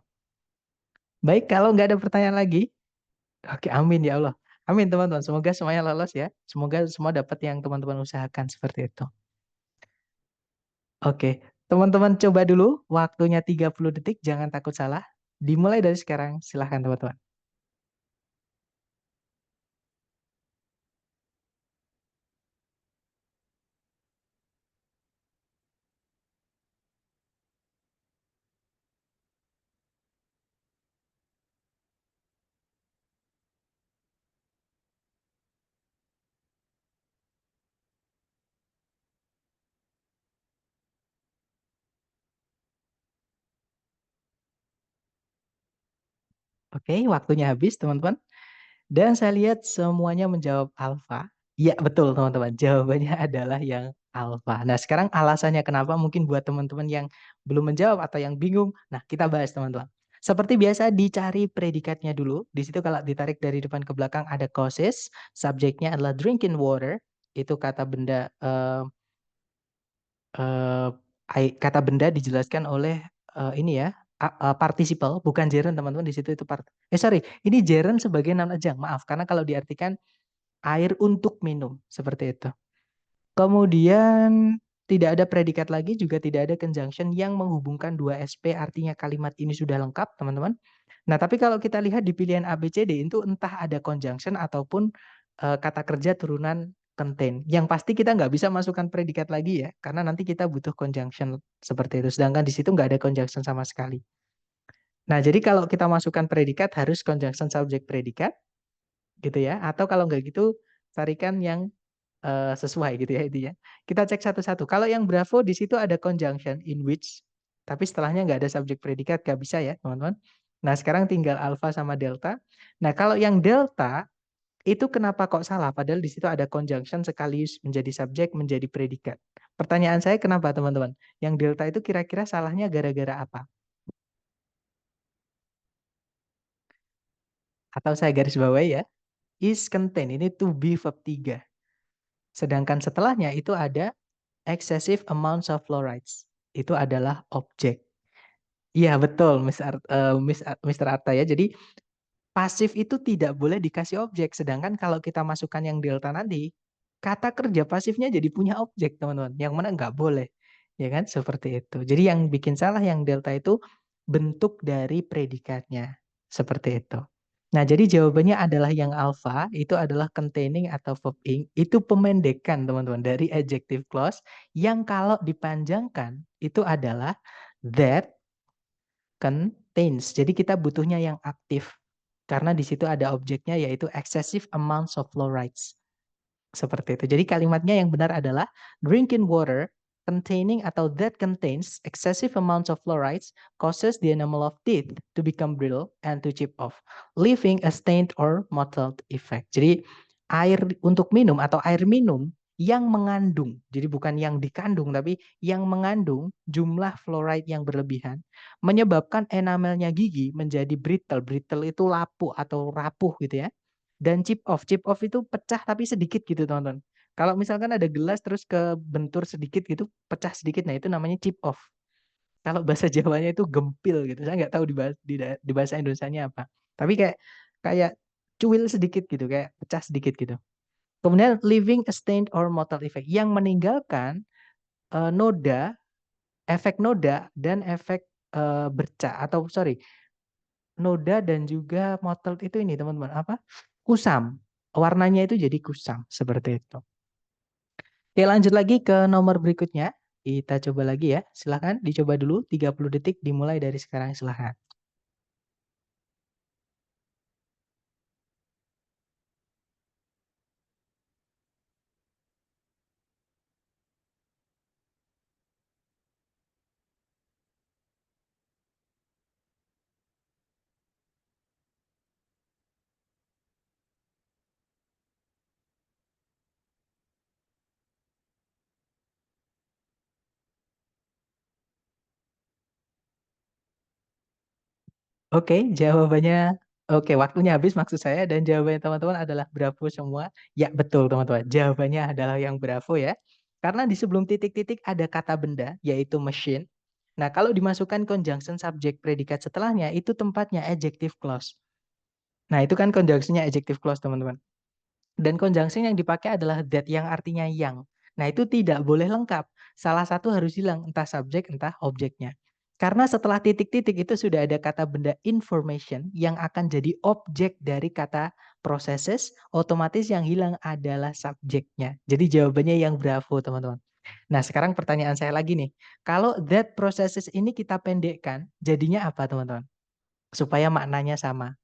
Baik, kalau nggak ada pertanyaan lagi, oke amin ya Allah. Amin teman-teman, semoga semuanya lolos ya. Semoga semua dapat yang teman-teman usahakan seperti itu. Oke, teman-teman coba dulu waktunya 30 detik, jangan takut salah. Dimulai dari sekarang, silahkan teman-teman. Oke, waktunya habis teman-teman. Dan saya lihat semuanya menjawab alfa. Iya, betul teman-teman. Jawabannya adalah yang alfa. Nah, sekarang alasannya kenapa mungkin buat teman-teman yang belum menjawab atau yang bingung. Nah, kita bahas teman-teman. Seperti biasa dicari predikatnya dulu. Di situ kalau ditarik dari depan ke belakang ada causes. Subjeknya adalah drinking water. Itu kata benda eh, kata benda dijelaskan oleh ini ya participle bukan gerund teman-teman di situ itu sorry ini gerund sebagai noun ajang maaf karena kalau diartikan air untuk minum seperti itu. Kemudian tidak ada predikat lagi juga tidak ada conjunction yang menghubungkan dua SP artinya kalimat ini sudah lengkap teman-teman. Nah tapi kalau kita lihat di pilihan A B C D itu entah ada conjunction ataupun kata kerja turunan contain. Yang pasti kita nggak bisa masukkan predikat lagi ya, karena nanti kita butuh conjunction seperti itu. Sedangkan di situ nggak ada conjunction sama sekali. Nah, jadi kalau kita masukkan predikat harus conjunction subject predikat, gitu ya. Atau kalau nggak gitu, carikan yang sesuai gitu ya intinya. Kita cek satu-satu. Kalau yang Bravo di situ ada conjunction in which, tapi setelahnya nggak ada subjek predikat, nggak bisa ya teman-teman. Nah sekarang tinggal alpha sama delta. Nah kalau yang delta itu kenapa kok salah? Padahal di situ ada conjunction sekaligus menjadi subjek, menjadi predikat. Pertanyaan saya kenapa teman-teman? Yang delta itu kira-kira salahnya gara-gara apa? Atau saya garis bawahi ya. Is contain ini to be verb 3. Sedangkan setelahnya itu ada excessive amounts of fluorides. Itu adalah objek. Iya betul, Mr. Arta ya. Jadi pasif itu tidak boleh dikasih objek. Sedangkan kalau kita masukkan yang delta nanti, kata kerja pasifnya jadi punya objek teman-teman. Yang mana nggak boleh. Ya kan? Seperti itu. Jadi yang bikin salah yang delta itu bentuk dari predikatnya. Seperti itu. Nah, jadi jawabannya adalah yang alpha, itu adalah containing atau verb ing, itu pemendekan teman-teman dari adjective clause yang kalau dipanjangkan itu adalah that contains. Jadi kita butuhnya yang aktif. Karena di situ ada objeknya yaitu excessive amounts of fluorides. Seperti itu. Jadi kalimatnya yang benar adalah drinking water containing atau that contains excessive amounts of fluorides causes the enamel of teeth to become brittle and to chip off, leaving a stained or mottled effect. Jadi air untuk minum atau air minum yang mengandung, jadi bukan yang dikandung tapi yang mengandung jumlah fluoride yang berlebihan menyebabkan enamelnya gigi menjadi brittle. Brittle itu lapuk atau rapuh gitu ya. Dan chip off. Chip off itu pecah tapi sedikit gitu teman-teman. Kalau misalkan ada gelas terus kebentur sedikit gitu, pecah sedikit, nah itu namanya chip off. Kalau bahasa Jawanya itu gempil gitu. Saya nggak tahu di bahasa Indonesianya apa. Tapi kayak kayak cuil sedikit gitu, kayak pecah sedikit gitu. Kemudian leaving a stained or mottled effect yang meninggalkan noda, efek noda dan efek bercak atau sorry noda dan juga mottled itu ini teman-teman apa? Kusam. Warnanya itu jadi kusam seperti itu. Oke, lanjut lagi ke nomor berikutnya. Kita coba lagi ya. Silahkan dicoba dulu 30 detik dimulai dari sekarang silahkan. Oke, jawabannya oke, waktunya habis maksud saya dan jawabannya teman-teman adalah bravo semua. Ya, betul teman-teman. Jawabannya adalah yang bravo ya. Karena di sebelum titik-titik ada kata benda yaitu machine. Nah, kalau dimasukkan conjunction subject predikat setelahnya itu tempatnya adjective clause. Nah, itu kan conjunction-nya adjective clause teman-teman. Dan conjunction yang dipakai adalah that yang artinya yang. Nah, itu tidak boleh lengkap. Salah satu harus hilang, entah subjek, entah objeknya. Karena setelah titik-titik itu sudah ada kata benda information yang akan jadi objek dari kata processes, otomatis yang hilang adalah subjeknya. Jadi jawabannya yang bravo, teman-teman. Nah, sekarang pertanyaan saya lagi nih. Kalau that processes ini kita pendekkan, jadinya apa, teman-teman? Supaya maknanya sama.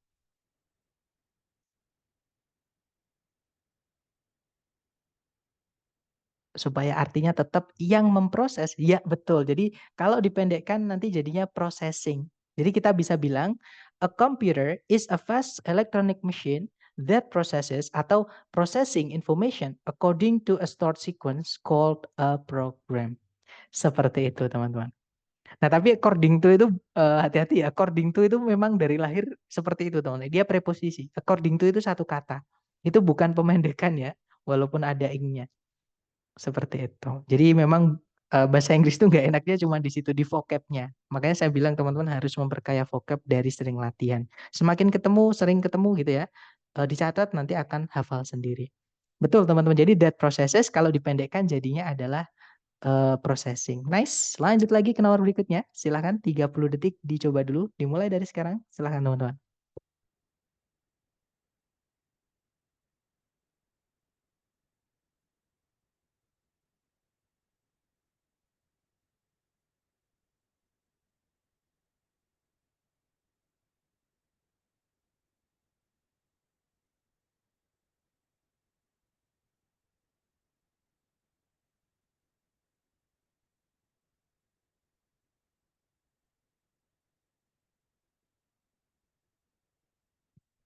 Supaya artinya tetap yang memproses. Ya, betul. Jadi kalau dipendekkan nanti jadinya processing. Jadi kita bisa bilang a computer is a fast electronic machine that processes atau processing information according to a stored sequence called a program. Seperti itu, teman-teman. Nah, tapi according to itu hati-hati ya. According to itu memang dari lahir seperti itu, teman-teman. Dia preposisi. According to itu satu kata. Itu bukan pemendekan ya, walaupun ada ing-nya. Seperti itu. Jadi memang bahasa Inggris itu nggak enaknya cuma di situ di vocabnya. Makanya saya bilang teman-teman harus memperkaya vocab dari sering latihan. Semakin ketemu, sering ketemu gitu ya, dicatat nanti akan hafal sendiri. Betul teman-teman. Jadi that processes kalau dipendekkan jadinya adalah processing. Nice. Lanjut lagi ke nomor berikutnya. Silahkan 30 detik dicoba dulu. Dimulai dari sekarang. Silahkan teman-teman.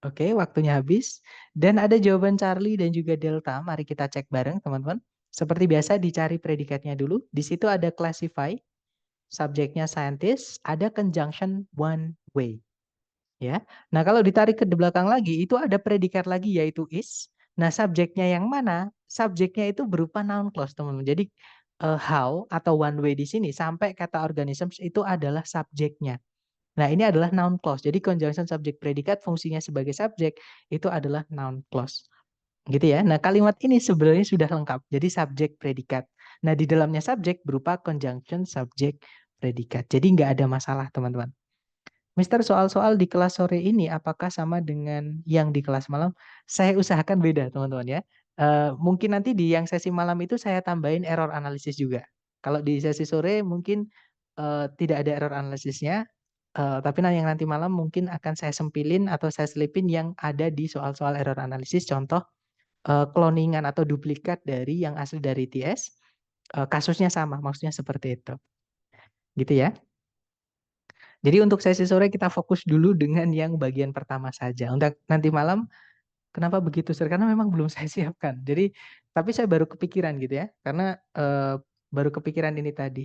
Oke, waktunya habis. Dan ada jawaban Charlie dan juga Delta. Mari kita cek bareng, teman-teman. Seperti biasa, dicari predikatnya dulu. Di situ ada classify, subjeknya scientist, ada conjunction one way. Ya. Nah, kalau ditarik ke belakang lagi, itu ada predikat lagi yaitu is. Nah, subjeknya yang mana? Subjeknya itu berupa noun clause, teman-teman. Jadi how atau one way di sini sampai kata organisms itu adalah subjeknya. Nah, ini adalah noun clause. Jadi conjunction subject predikat fungsinya sebagai subjek itu adalah noun clause. Gitu ya. Nah, kalimat ini sebenarnya sudah lengkap. Jadi subjek predikat. Nah, di dalamnya subjek berupa conjunction subject predikat. Jadi nggak ada masalah, teman-teman. Mister, soal-soal di kelas sore ini apakah sama dengan yang di kelas malam? Saya usahakan beda, teman-teman ya. Mungkin nanti di yang sesi malam itu saya tambahin error analisis juga. Kalau di sesi sore mungkin tidak ada error analisisnya, tapi yang nanti malam mungkin akan saya sempilin atau saya selipin yang ada di soal-soal error analisis. Contoh cloningan atau duplikat dari yang asli dari TS, kasusnya sama, maksudnya seperti itu. Gitu ya. Jadi untuk sesi sore kita fokus dulu dengan yang bagian pertama saja. Untuk nanti malam, kenapa begitu Sir? Karena memang belum saya siapkan. Jadi, tapi saya baru kepikiran gitu ya. Karena baru kepikiran ini tadi.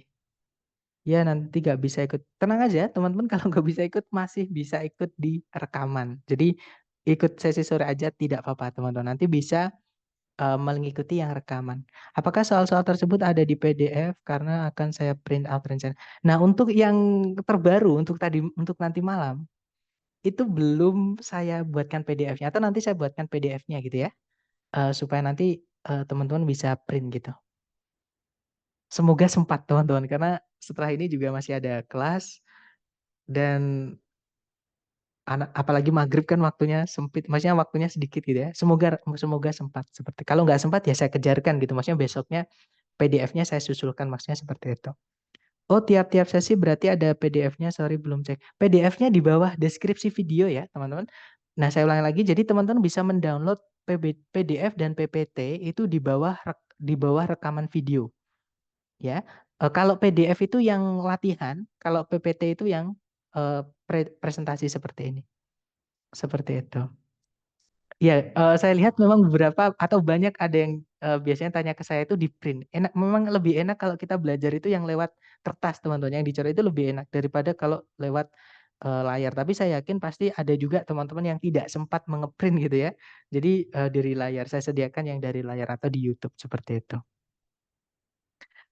Ya nanti gak bisa ikut. Tenang aja teman-teman, kalau nggak bisa ikut masih bisa ikut di rekaman. Jadi ikut sesi sore aja tidak apa-apa teman-teman. Nanti bisa mengikuti yang rekaman. Apakah soal-soal tersebut ada di PDF karena akan saya print out rencana. Nah, untuk yang terbaru untuk nanti malam itu belum saya buatkan PDF-nya atau nanti saya buatkan PDF-nya gitu ya. Supaya nanti teman-teman bisa print gitu. Semoga sempat teman-teman karena setelah ini juga masih ada kelas dan apalagi maghrib kan waktunya sempit, maksudnya waktunya sedikit gitu ya. Semoga semoga sempat seperti. Kalau nggak sempat ya saya kejarkan gitu. Maksudnya besoknya PDF-nya saya susulkan maksudnya seperti itu. Oh, tiap-tiap sesi berarti ada PDF-nya, sorry belum cek. PDF-nya di bawah deskripsi video ya, teman-teman. Nah, saya ulangi lagi, jadi teman-teman bisa mendownload PDF dan PPT itu di bawah rekaman video, ya. Kalau PDF itu yang latihan, kalau PPT itu yang presentasi seperti ini, seperti itu. Ya, saya lihat memang beberapa atau banyak ada yang biasanya tanya ke saya itu di print. Memang lebih enak kalau kita belajar itu yang lewat kertas teman-teman, yang dicoret itu lebih enak daripada kalau lewat layar. Tapi saya yakin pasti ada juga teman-teman yang tidak sempat mengeprint gitu ya. Jadi dari layar saya sediakan yang dari layar atau di YouTube seperti itu.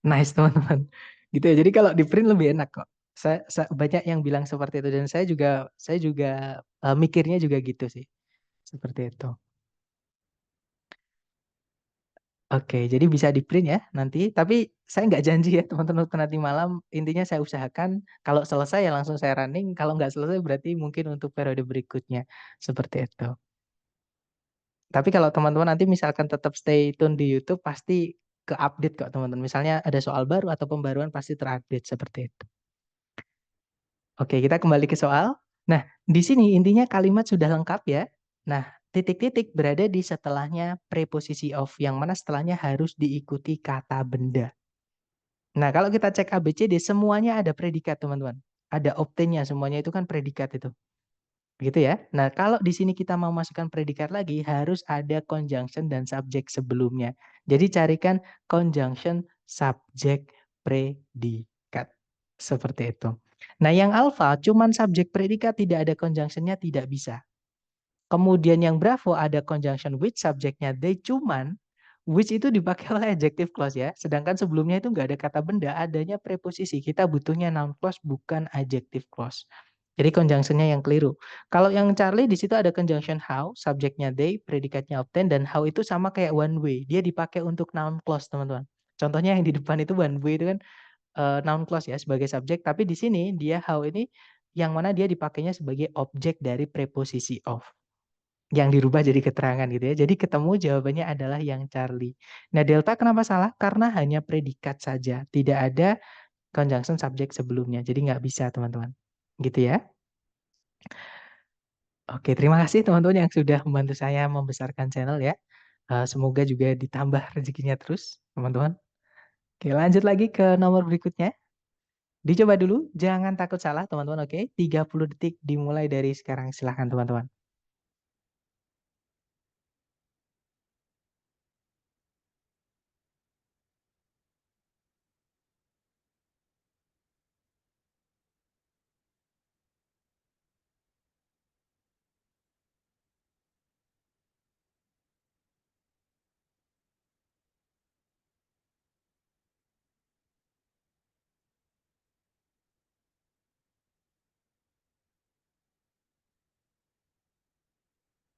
Nice teman-teman. Gitu ya. Jadi kalau di print lebih enak kok. Banyak yang bilang seperti itu dan saya juga mikirnya juga gitu sih. Seperti itu. Oke, jadi bisa di-print ya nanti, tapi saya nggak janji ya teman-teman untuk nanti malam, intinya saya usahakan kalau selesai ya langsung saya running, kalau nggak selesai berarti mungkin untuk periode berikutnya, seperti itu. Tapi kalau teman-teman nanti misalkan tetap stay tune di YouTube, pasti ke-update kok teman-teman. Misalnya ada soal baru atau pembaruan pasti terupdate seperti itu. Oke, kita kembali ke soal. Nah, di sini intinya kalimat sudah lengkap ya. Nah, titik-titik berada di setelahnya preposisi of, yang mana setelahnya harus diikuti kata benda. Nah, kalau kita cek ABCD semuanya ada predikat, teman-teman. Ada obtainnya, semuanya itu kan predikat itu. Gitu ya. Nah, kalau di sini kita mau masukkan predikat lagi, harus ada conjunction dan subjek sebelumnya. Jadi carikan conjunction subjek predikat. Seperti itu. Nah, yang alpha cuman subjek predikat, tidak ada conjunctionnya, tidak bisa. Kemudian yang Bravo ada conjunction with, subjeknya they, cuman which itu dipakai oleh adjective clause ya. Sedangkan sebelumnya itu nggak ada kata benda, adanya preposisi. Kita butuhnya noun clause bukan adjective clause. Jadi conjunctionnya yang keliru. Kalau yang Charlie di situ ada conjunction how, subjeknya they, predikatnya obtain, dan how itu sama kayak one way. Dia dipakai untuk noun clause, teman-teman. Contohnya yang di depan itu one way itu kan noun clause ya sebagai subjek, tapi di sini dia how ini yang mana dia dipakainya sebagai objek dari preposisi of yang dirubah jadi keterangan gitu ya. Jadi ketemu jawabannya adalah yang Charlie. Nah, delta kenapa salah? Karena hanya predikat saja, tidak ada conjunction subjek sebelumnya. Jadi nggak bisa teman-teman. Gitu ya. Oke, terima kasih teman-teman yang sudah membantu saya membesarkan channel ya. Semoga juga ditambah rezekinya terus teman-teman. Oke, lanjut lagi ke nomor berikutnya. Dicoba dulu, jangan takut salah teman-teman. Oke, 30 detik dimulai dari sekarang. Silahkan teman-teman.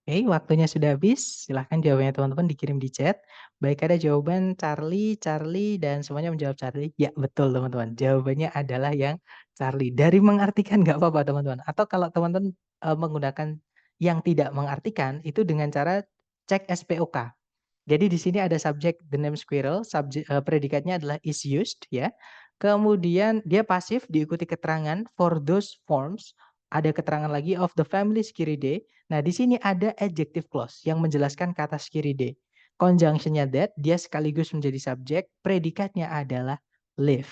Oke, waktunya sudah habis. Silahkan jawabannya teman-teman dikirim di chat. Baik, ada jawaban Charlie, Charlie, dan semuanya menjawab Charlie. Ya, betul teman-teman. Jawabannya adalah yang Charlie. Dari mengartikan nggak apa-apa teman-teman. Atau kalau teman-teman menggunakan yang tidak mengartikan, itu dengan cara cek SPOK. Jadi di sini ada subjek the name squirrel, predikatnya adalah is used ya. Kemudian dia pasif diikuti keterangan for those forms, ada keterangan lagi of the family Skiridae. Nah, di sini ada adjective clause yang menjelaskan kata Skiridae. Conjunctionnya that, dia sekaligus menjadi subjek, predikatnya adalah live.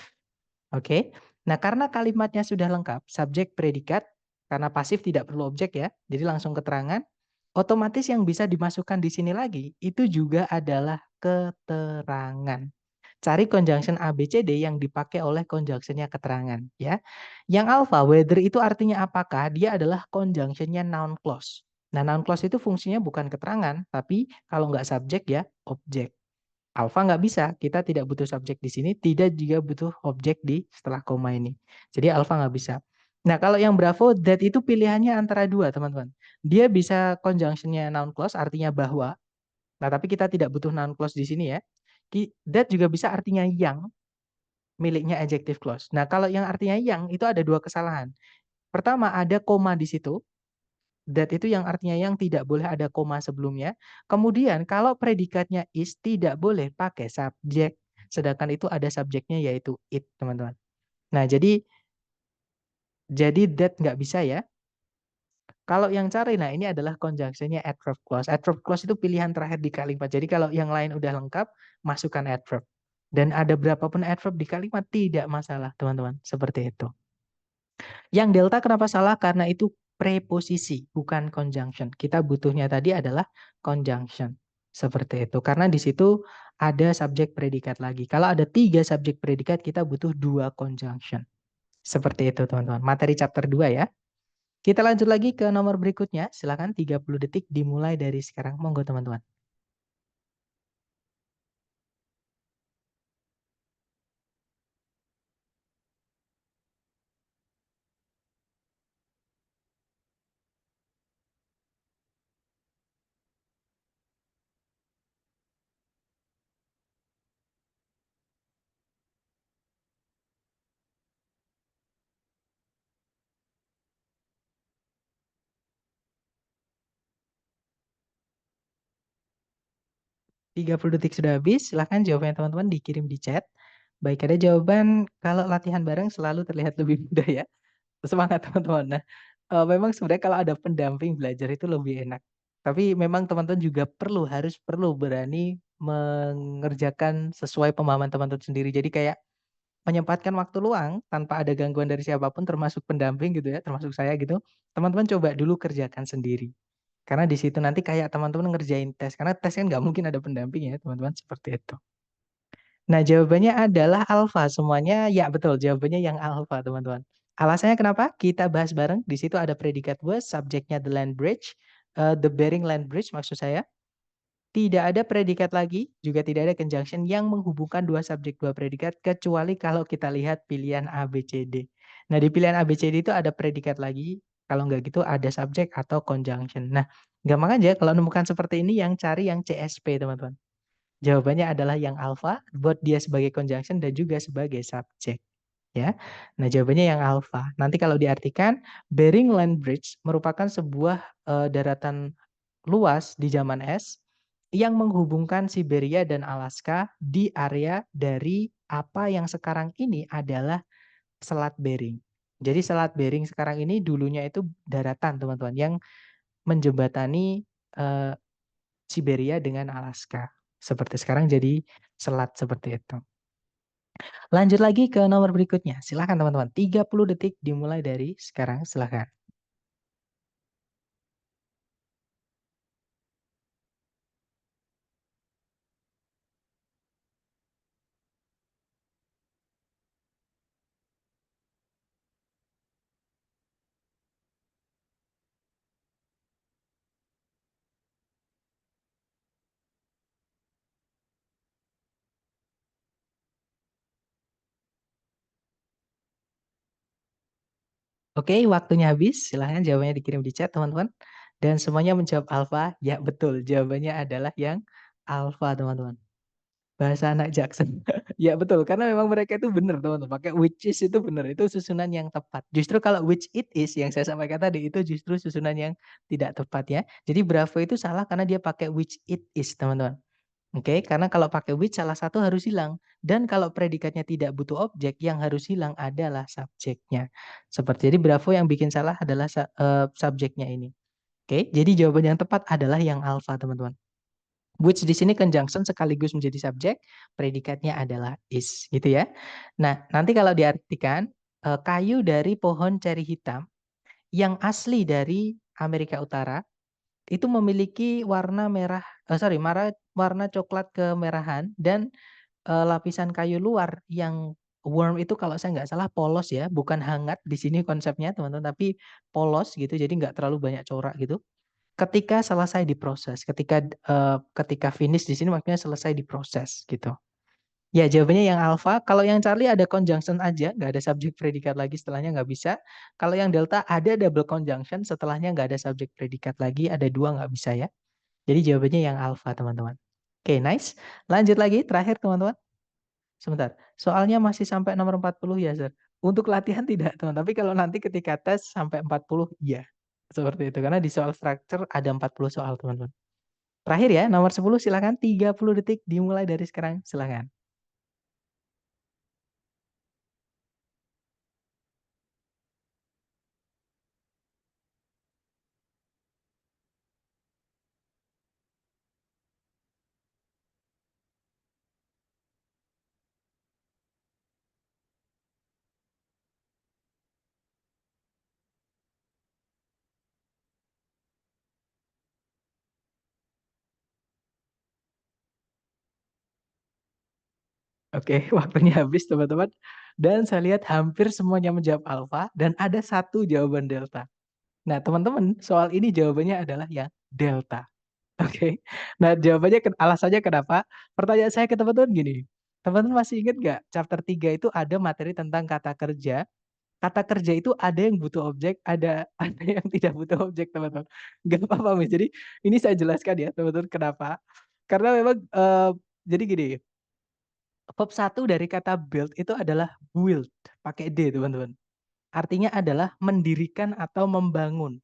Oke. Nah, karena kalimatnya sudah lengkap, subjek, predikat, karena pasif tidak perlu objek ya, jadi langsung keterangan. Otomatis yang bisa dimasukkan di sini lagi, itu juga adalah keterangan. Cari conjunction A, B, C, D yang dipakai oleh conjunctionnya keterangan. Ya. Yang alpha, whether itu artinya apakah, dia adalah conjunctionnya noun clause. Nah, noun clause itu fungsinya bukan keterangan, tapi kalau nggak subjek ya, objek. Alpha nggak bisa, kita tidak butuh subjek di sini, tidak juga butuh objek di setelah koma ini. Jadi alpha nggak bisa. Nah, kalau yang Bravo, that itu pilihannya antara dua, teman-teman. Dia bisa conjunctionnya noun clause, artinya bahwa. Nah, tapi kita tidak butuh noun clause di sini ya. That juga bisa artinya yang, miliknya adjective clause. Nah, kalau yang artinya yang, itu ada dua kesalahan. Pertama, ada koma di situ. That itu yang artinya yang tidak boleh ada koma sebelumnya. Kemudian kalau predikatnya is tidak boleh pakai subjek. Sedangkan itu ada subjeknya yaitu it, teman-teman. Nah, jadi that nggak bisa ya. Kalau yang cari, nah ini adalah conjunctionnya adverb clause. Adverb clause itu pilihan terakhir di kalimat. Jadi kalau yang lain udah lengkap, masukkan adverb. Dan ada berapapun adverb di kalimat, tidak masalah, teman-teman. Seperti itu. Yang delta kenapa salah? Karena itu preposisi, bukan conjunction. Kita butuhnya tadi adalah conjunction. Seperti itu. Karena di situ ada subjek predikat lagi. Kalau ada 3 subjek predikat, kita butuh 2 conjunction. Seperti itu, teman-teman. Materi chapter 2 ya. Kita lanjut lagi ke nomor berikutnya. Silakan 30 detik dimulai dari sekarang. Monggo, teman-teman. 30 detik sudah habis. Silakan jawabannya teman-teman dikirim di chat. Baik, ada jawaban kalau latihan bareng selalu terlihat lebih mudah ya. Semangat teman-teman. Nah, memang sebenarnya kalau ada pendamping belajar itu lebih enak. Tapi memang teman-teman juga harus perlu berani mengerjakan sesuai pemahaman teman-teman sendiri. Jadi kayak menyempatkan waktu luang tanpa ada gangguan dari siapapun termasuk pendamping gitu ya, termasuk saya gitu. Teman-teman coba dulu kerjakan sendiri. Karena di situ nanti kayak teman-teman ngerjain tes. Karena tes kan nggak mungkin ada pendamping ya teman-teman, seperti itu. Nah, jawabannya adalah alfa. Semuanya ya betul, jawabannya yang alfa, teman-teman. Alasannya kenapa? Kita bahas bareng. Di situ ada predikat was, subjeknya the land bridge, the bearing land bridge maksud saya. Tidak ada predikat lagi, juga tidak ada conjunction yang menghubungkan dua subjek dua predikat, kecuali kalau kita lihat pilihan A, B, C, D. Nah, di pilihan A, B, C, D itu ada predikat lagi. Kalau nggak gitu ada subjek atau conjunction. Nah, gampang aja kalau menemukan seperti ini yang cari yang CSP, teman-teman. Jawabannya adalah yang alpha, buat dia sebagai conjunction dan juga sebagai subjek. Ya, nah jawabannya yang alpha. Nanti kalau diartikan, Bering Land Bridge merupakan sebuah daratan luas di zaman es yang menghubungkan Siberia dan Alaska di area dari apa yang sekarang ini adalah Selat Bering. Jadi Selat Bering sekarang ini dulunya itu daratan, teman-teman, yang menjembatani eh, Siberia dengan Alaska. Seperti sekarang jadi selat seperti itu. Lanjut lagi ke nomor berikutnya. Silahkan teman-teman. 30 detik dimulai dari sekarang. Silahkan. Oke, waktunya habis. Silahkan jawabannya dikirim di chat, teman-teman. Dan semuanya menjawab alfa? Ya betul, jawabannya adalah yang alfa, teman-teman. Bahasa anak Jackson. Ya betul, karena memang mereka itu benar, teman-teman. Pakai which is itu benar, itu susunan yang tepat. Justru kalau which it is yang saya sampaikan tadi itu justru susunan yang tidak tepat ya. Jadi Bravo itu salah karena dia pakai which it is, teman-teman. Oke, karena kalau pakai which salah satu harus hilang. Dan kalau predikatnya tidak butuh objek, yang harus hilang adalah subjeknya. Seperti jadi Bravo yang bikin salah adalah subjeknya ini. Oke, jadi jawaban yang tepat adalah yang alfa, teman-teman. Which di sini conjunction sekaligus menjadi subjek, predikatnya adalah is, gitu ya. Nah, nanti kalau diartikan, kayu dari pohon ceri hitam yang asli dari Amerika Utara itu memiliki warna merah, warna coklat kemerahan dan lapisan kayu luar yang warm itu kalau saya nggak salah polos ya, bukan hangat di sini konsepnya teman-teman, tapi polos gitu, jadi nggak terlalu banyak corak gitu. Ketika selesai diproses, ketika finish di sini maksudnya selesai diproses gitu. Ya jawabannya yang alfa, kalau yang Charlie ada conjunction aja, nggak ada subjek predikat lagi setelahnya nggak bisa. Kalau yang delta ada double conjunction, setelahnya nggak ada subjek predikat lagi, ada dua nggak bisa ya. Jadi jawabannya yang alfa teman-teman. Oke, nice. Lanjut lagi, terakhir teman-teman. Sebentar, soalnya masih sampai nomor 40 ya, Sir? Untuk latihan tidak, teman, tapi kalau nanti ketika tes sampai 40 iya. Seperti itu, karena di soal structure ada 40 soal, teman-teman. Terakhir ya, nomor 10 silakan 30 detik dimulai dari sekarang, silakan. Oke, waktunya habis, teman-teman. Dan saya lihat hampir semuanya menjawab alfa dan ada satu jawaban delta. Nah, teman-teman, soal ini jawabannya adalah yang delta. Oke. Nah, jawabannya alasannya kenapa? Pertanyaan saya ke teman-teman gini. Teman-teman masih ingat nggak chapter 3 itu ada materi tentang kata kerja. Kata kerja itu ada yang butuh objek, ada yang tidak butuh objek, teman-teman. Nggak apa-apa, Mas. Jadi ini saya jelaskan ya, teman-teman, kenapa. Karena memang jadi gini, verb satu dari kata build itu adalah build, pakai D, teman-teman. Artinya adalah mendirikan atau membangun.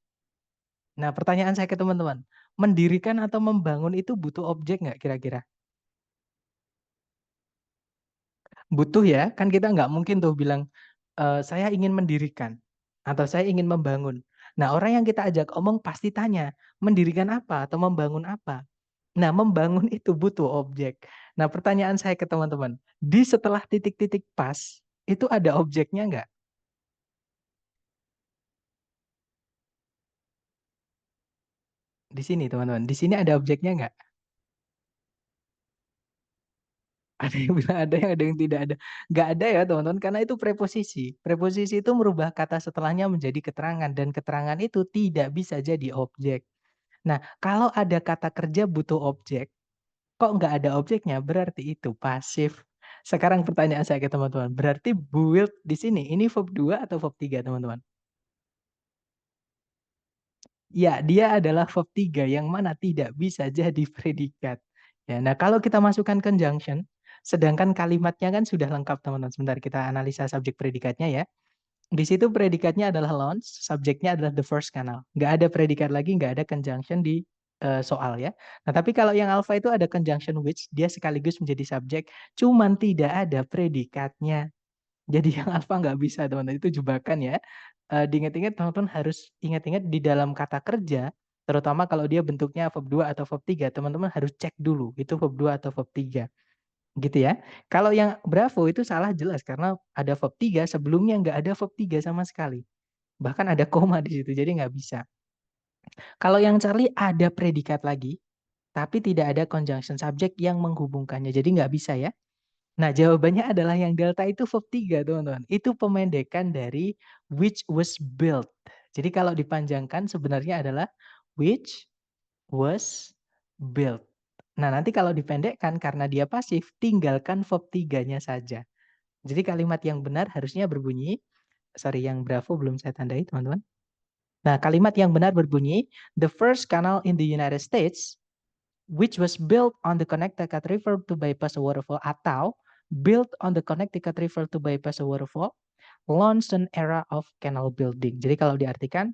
Nah, pertanyaan saya ke teman-teman, mendirikan atau membangun itu butuh objek nggak kira-kira? Butuh ya, kan kita nggak mungkin tuh bilang, saya ingin mendirikan atau saya ingin membangun. Nah, orang yang kita ajak omong pasti tanya, mendirikan apa atau membangun apa? Nah, membangun itu butuh objek. Nah, pertanyaan saya ke teman-teman, di setelah titik-titik pas, itu ada objeknya nggak? Di sini teman-teman, di sini ada objeknya nggak? Ada yang bilang ada, yang ada yang tidak ada. Nggak ada ya teman-teman, karena itu preposisi. Preposisi itu merubah kata setelahnya menjadi keterangan, dan keterangan itu tidak bisa jadi objek. Nah, kalau ada kata kerja butuh objek, kok nggak ada objeknya, berarti itu pasif. Sekarang pertanyaan saya ke teman-teman, berarti build di sini, ini verb 2 atau verb 3 teman-teman? Ya, dia adalah verb 3 yang mana tidak bisa jadi predikat. Ya, nah kalau kita masukkan conjunction, sedangkan kalimatnya kan sudah lengkap teman-teman. Sebentar kita analisa subjek predikatnya ya. Di situ predikatnya adalah launch, subjeknya adalah the first kanal. Nggak ada predikat lagi, nggak ada conjunction di soal ya. Nah tapi kalau yang alpha itu ada conjunction which, dia sekaligus menjadi subjek, cuman tidak ada predikatnya. Jadi yang alfa nggak bisa teman-teman, itu jebakan ya. Diingat-ingat teman-teman harus ingat-ingat di dalam kata kerja, terutama kalau dia bentuknya verb 2 atau verb 3, teman-teman harus cek dulu itu verb 2 atau verb 3, gitu ya. Kalau yang bravo itu salah jelas karena ada verb 3 sebelumnya nggak ada verb 3 sama sekali. Bahkan ada koma di situ, jadi nggak bisa. Kalau yang Charlie ada predikat lagi, tapi tidak ada conjunction subject yang menghubungkannya, jadi nggak bisa ya. Nah, jawabannya adalah yang delta itu verb 3, teman-teman. Itu pemendekan dari which was built. Jadi kalau dipanjangkan sebenarnya adalah which was built. Nah, nanti kalau dipendekkan karena dia pasif, tinggalkan verb 3-nya saja. Jadi kalimat yang benar harusnya berbunyi, sorry yang bravo belum saya tandai, teman-teman. Nah, kalimat yang benar berbunyi, the first canal in the United States, which was built on the Connecticut River to bypass a waterfall, atau built on the Connecticut River to bypass a waterfall, launched an era of canal building. Jadi kalau diartikan,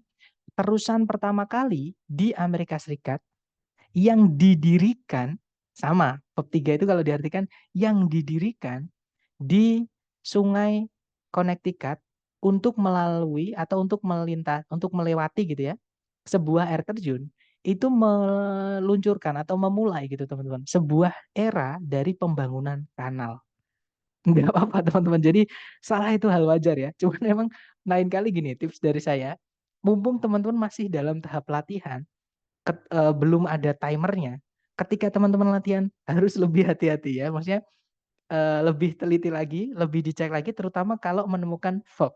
perusahaan pertama kali di Amerika Serikat yang didirikan, sama, bab 3 itu kalau diartikan, yang didirikan di Sungai Connecticut untuk melalui atau untuk melintas, untuk melewati gitu ya, sebuah air terjun, itu meluncurkan atau memulai gitu teman-teman, sebuah era dari pembangunan kanal. Nggak apa-apa teman-teman, jadi salah itu hal wajar ya, cuman memang lain kali gini, tips dari saya, mumpung teman-teman masih dalam tahap latihan, belum ada timernya, ketika teman-teman latihan harus lebih hati-hati ya, maksudnya lebih teliti lagi, lebih dicek lagi terutama kalau menemukan verb.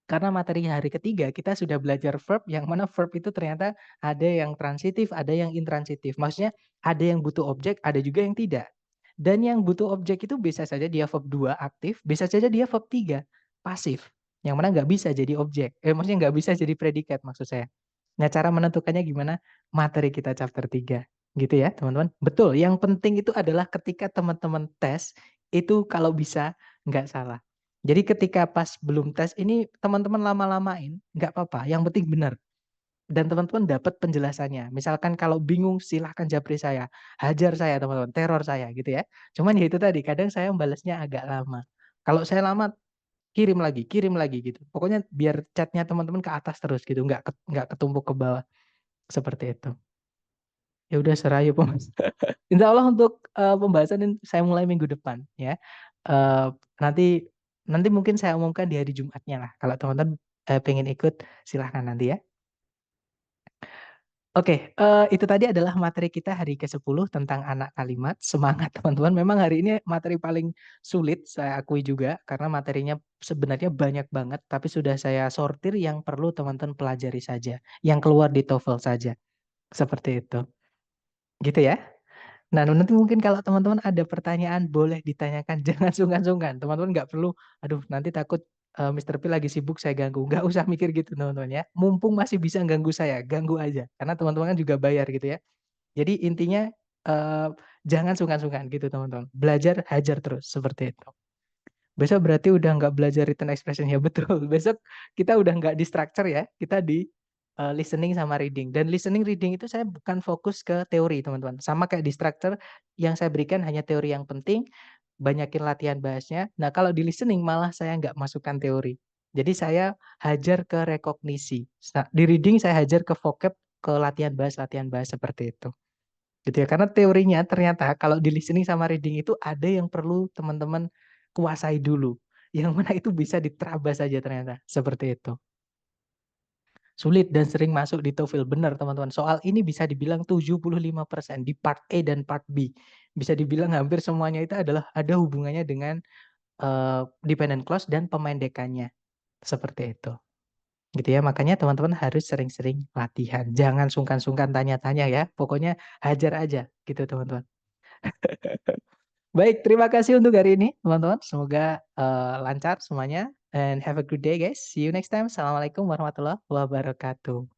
Karena materi hari ketiga kita sudah belajar verb yang mana verb itu ternyata ada yang transitif, ada yang intransitif. Maksudnya ada yang butuh objek, ada juga yang tidak. Dan yang butuh objek itu bisa saja dia verb 2 aktif, bisa saja dia verb 3 pasif. Yang mana nggak bisa jadi objek. Maksudnya nggak bisa jadi predikat maksud saya. Nah, cara menentukannya gimana? Materi kita chapter 3. Gitu ya, teman-teman. Betul, yang penting itu adalah ketika teman-teman tes, itu kalau bisa nggak salah. Jadi ketika pas belum tes ini teman-teman lama-lamain, nggak apa-apa, yang penting benar. Dan teman-teman dapat penjelasannya. Misalkan kalau bingung silahkan japri saya, hajar saya teman-teman, teror saya gitu ya. Cuman ya itu tadi, kadang saya membalasnya agak lama. Kalau saya lama, kirim lagi gitu. Pokoknya biar chatnya teman-teman ke atas terus gitu, nggak ketumpuk ke bawah. Seperti itu. Ya udah serayu Mas. Insya Allah untuk pembahasan ini saya mulai minggu depan ya. Eh, nanti nanti mungkin saya umumkan di hari Jumatnya lah. Kalau teman-teman pengen ikut silahkan nanti ya. Oke, itu tadi adalah materi kita hari ke-10 tentang anak kalimat. Semangat teman-teman. Memang hari ini materi paling sulit saya akui juga karena materinya sebenarnya banyak banget tapi sudah saya sortir yang perlu teman-teman pelajari saja, yang keluar di TOEFL saja. Seperti itu. Gitu ya. Nah, nanti mungkin kalau teman-teman ada pertanyaan boleh ditanyakan, jangan sungkan-sungkan. Teman-teman nggak perlu, aduh nanti takut Mr. P lagi sibuk saya ganggu. Nggak usah mikir gitu teman-teman ya. Mumpung masih bisa ganggu saya, ganggu aja. Karena teman-teman kan juga bayar gitu ya. Jadi intinya jangan sungkan-sungkan gitu teman-teman. Belajar, hajar terus seperti itu. Besok berarti udah nggak belajar written expression ya betul. Besok kita udah nggak di structure ya, kita di listening sama reading. Dan listening reading itu saya bukan fokus ke teori teman-teman. Sama kayak di structure yang saya berikan hanya teori yang penting, banyakin latihan bahasnya. Nah kalau di listening malah saya nggak masukkan teori. Jadi saya hajar ke rekognisi. Di reading saya hajar ke vocab, ke latihan bahas seperti itu. Gitu ya. Karena teorinya ternyata kalau di listening sama reading itu ada yang perlu teman-teman kuasai dulu. Yang mana itu bisa diterabas saja ternyata. Seperti itu. Sulit dan sering masuk di TOEFL. Benar teman-teman. Soal ini bisa dibilang 75% di part A dan part B. Bisa dibilang hampir semuanya itu adalah ada hubungannya dengan dependent clause dan pemendekannya. Seperti itu. Gitu ya. Makanya teman-teman harus sering-sering latihan. Jangan sungkan-sungkan tanya-tanya ya. Pokoknya hajar aja gitu teman-teman. Baik, terima kasih untuk hari ini, teman-teman. Semoga lancar semuanya. And have a good day, guys. See you next time. Assalamualaikum warahmatullahi wabarakatuh.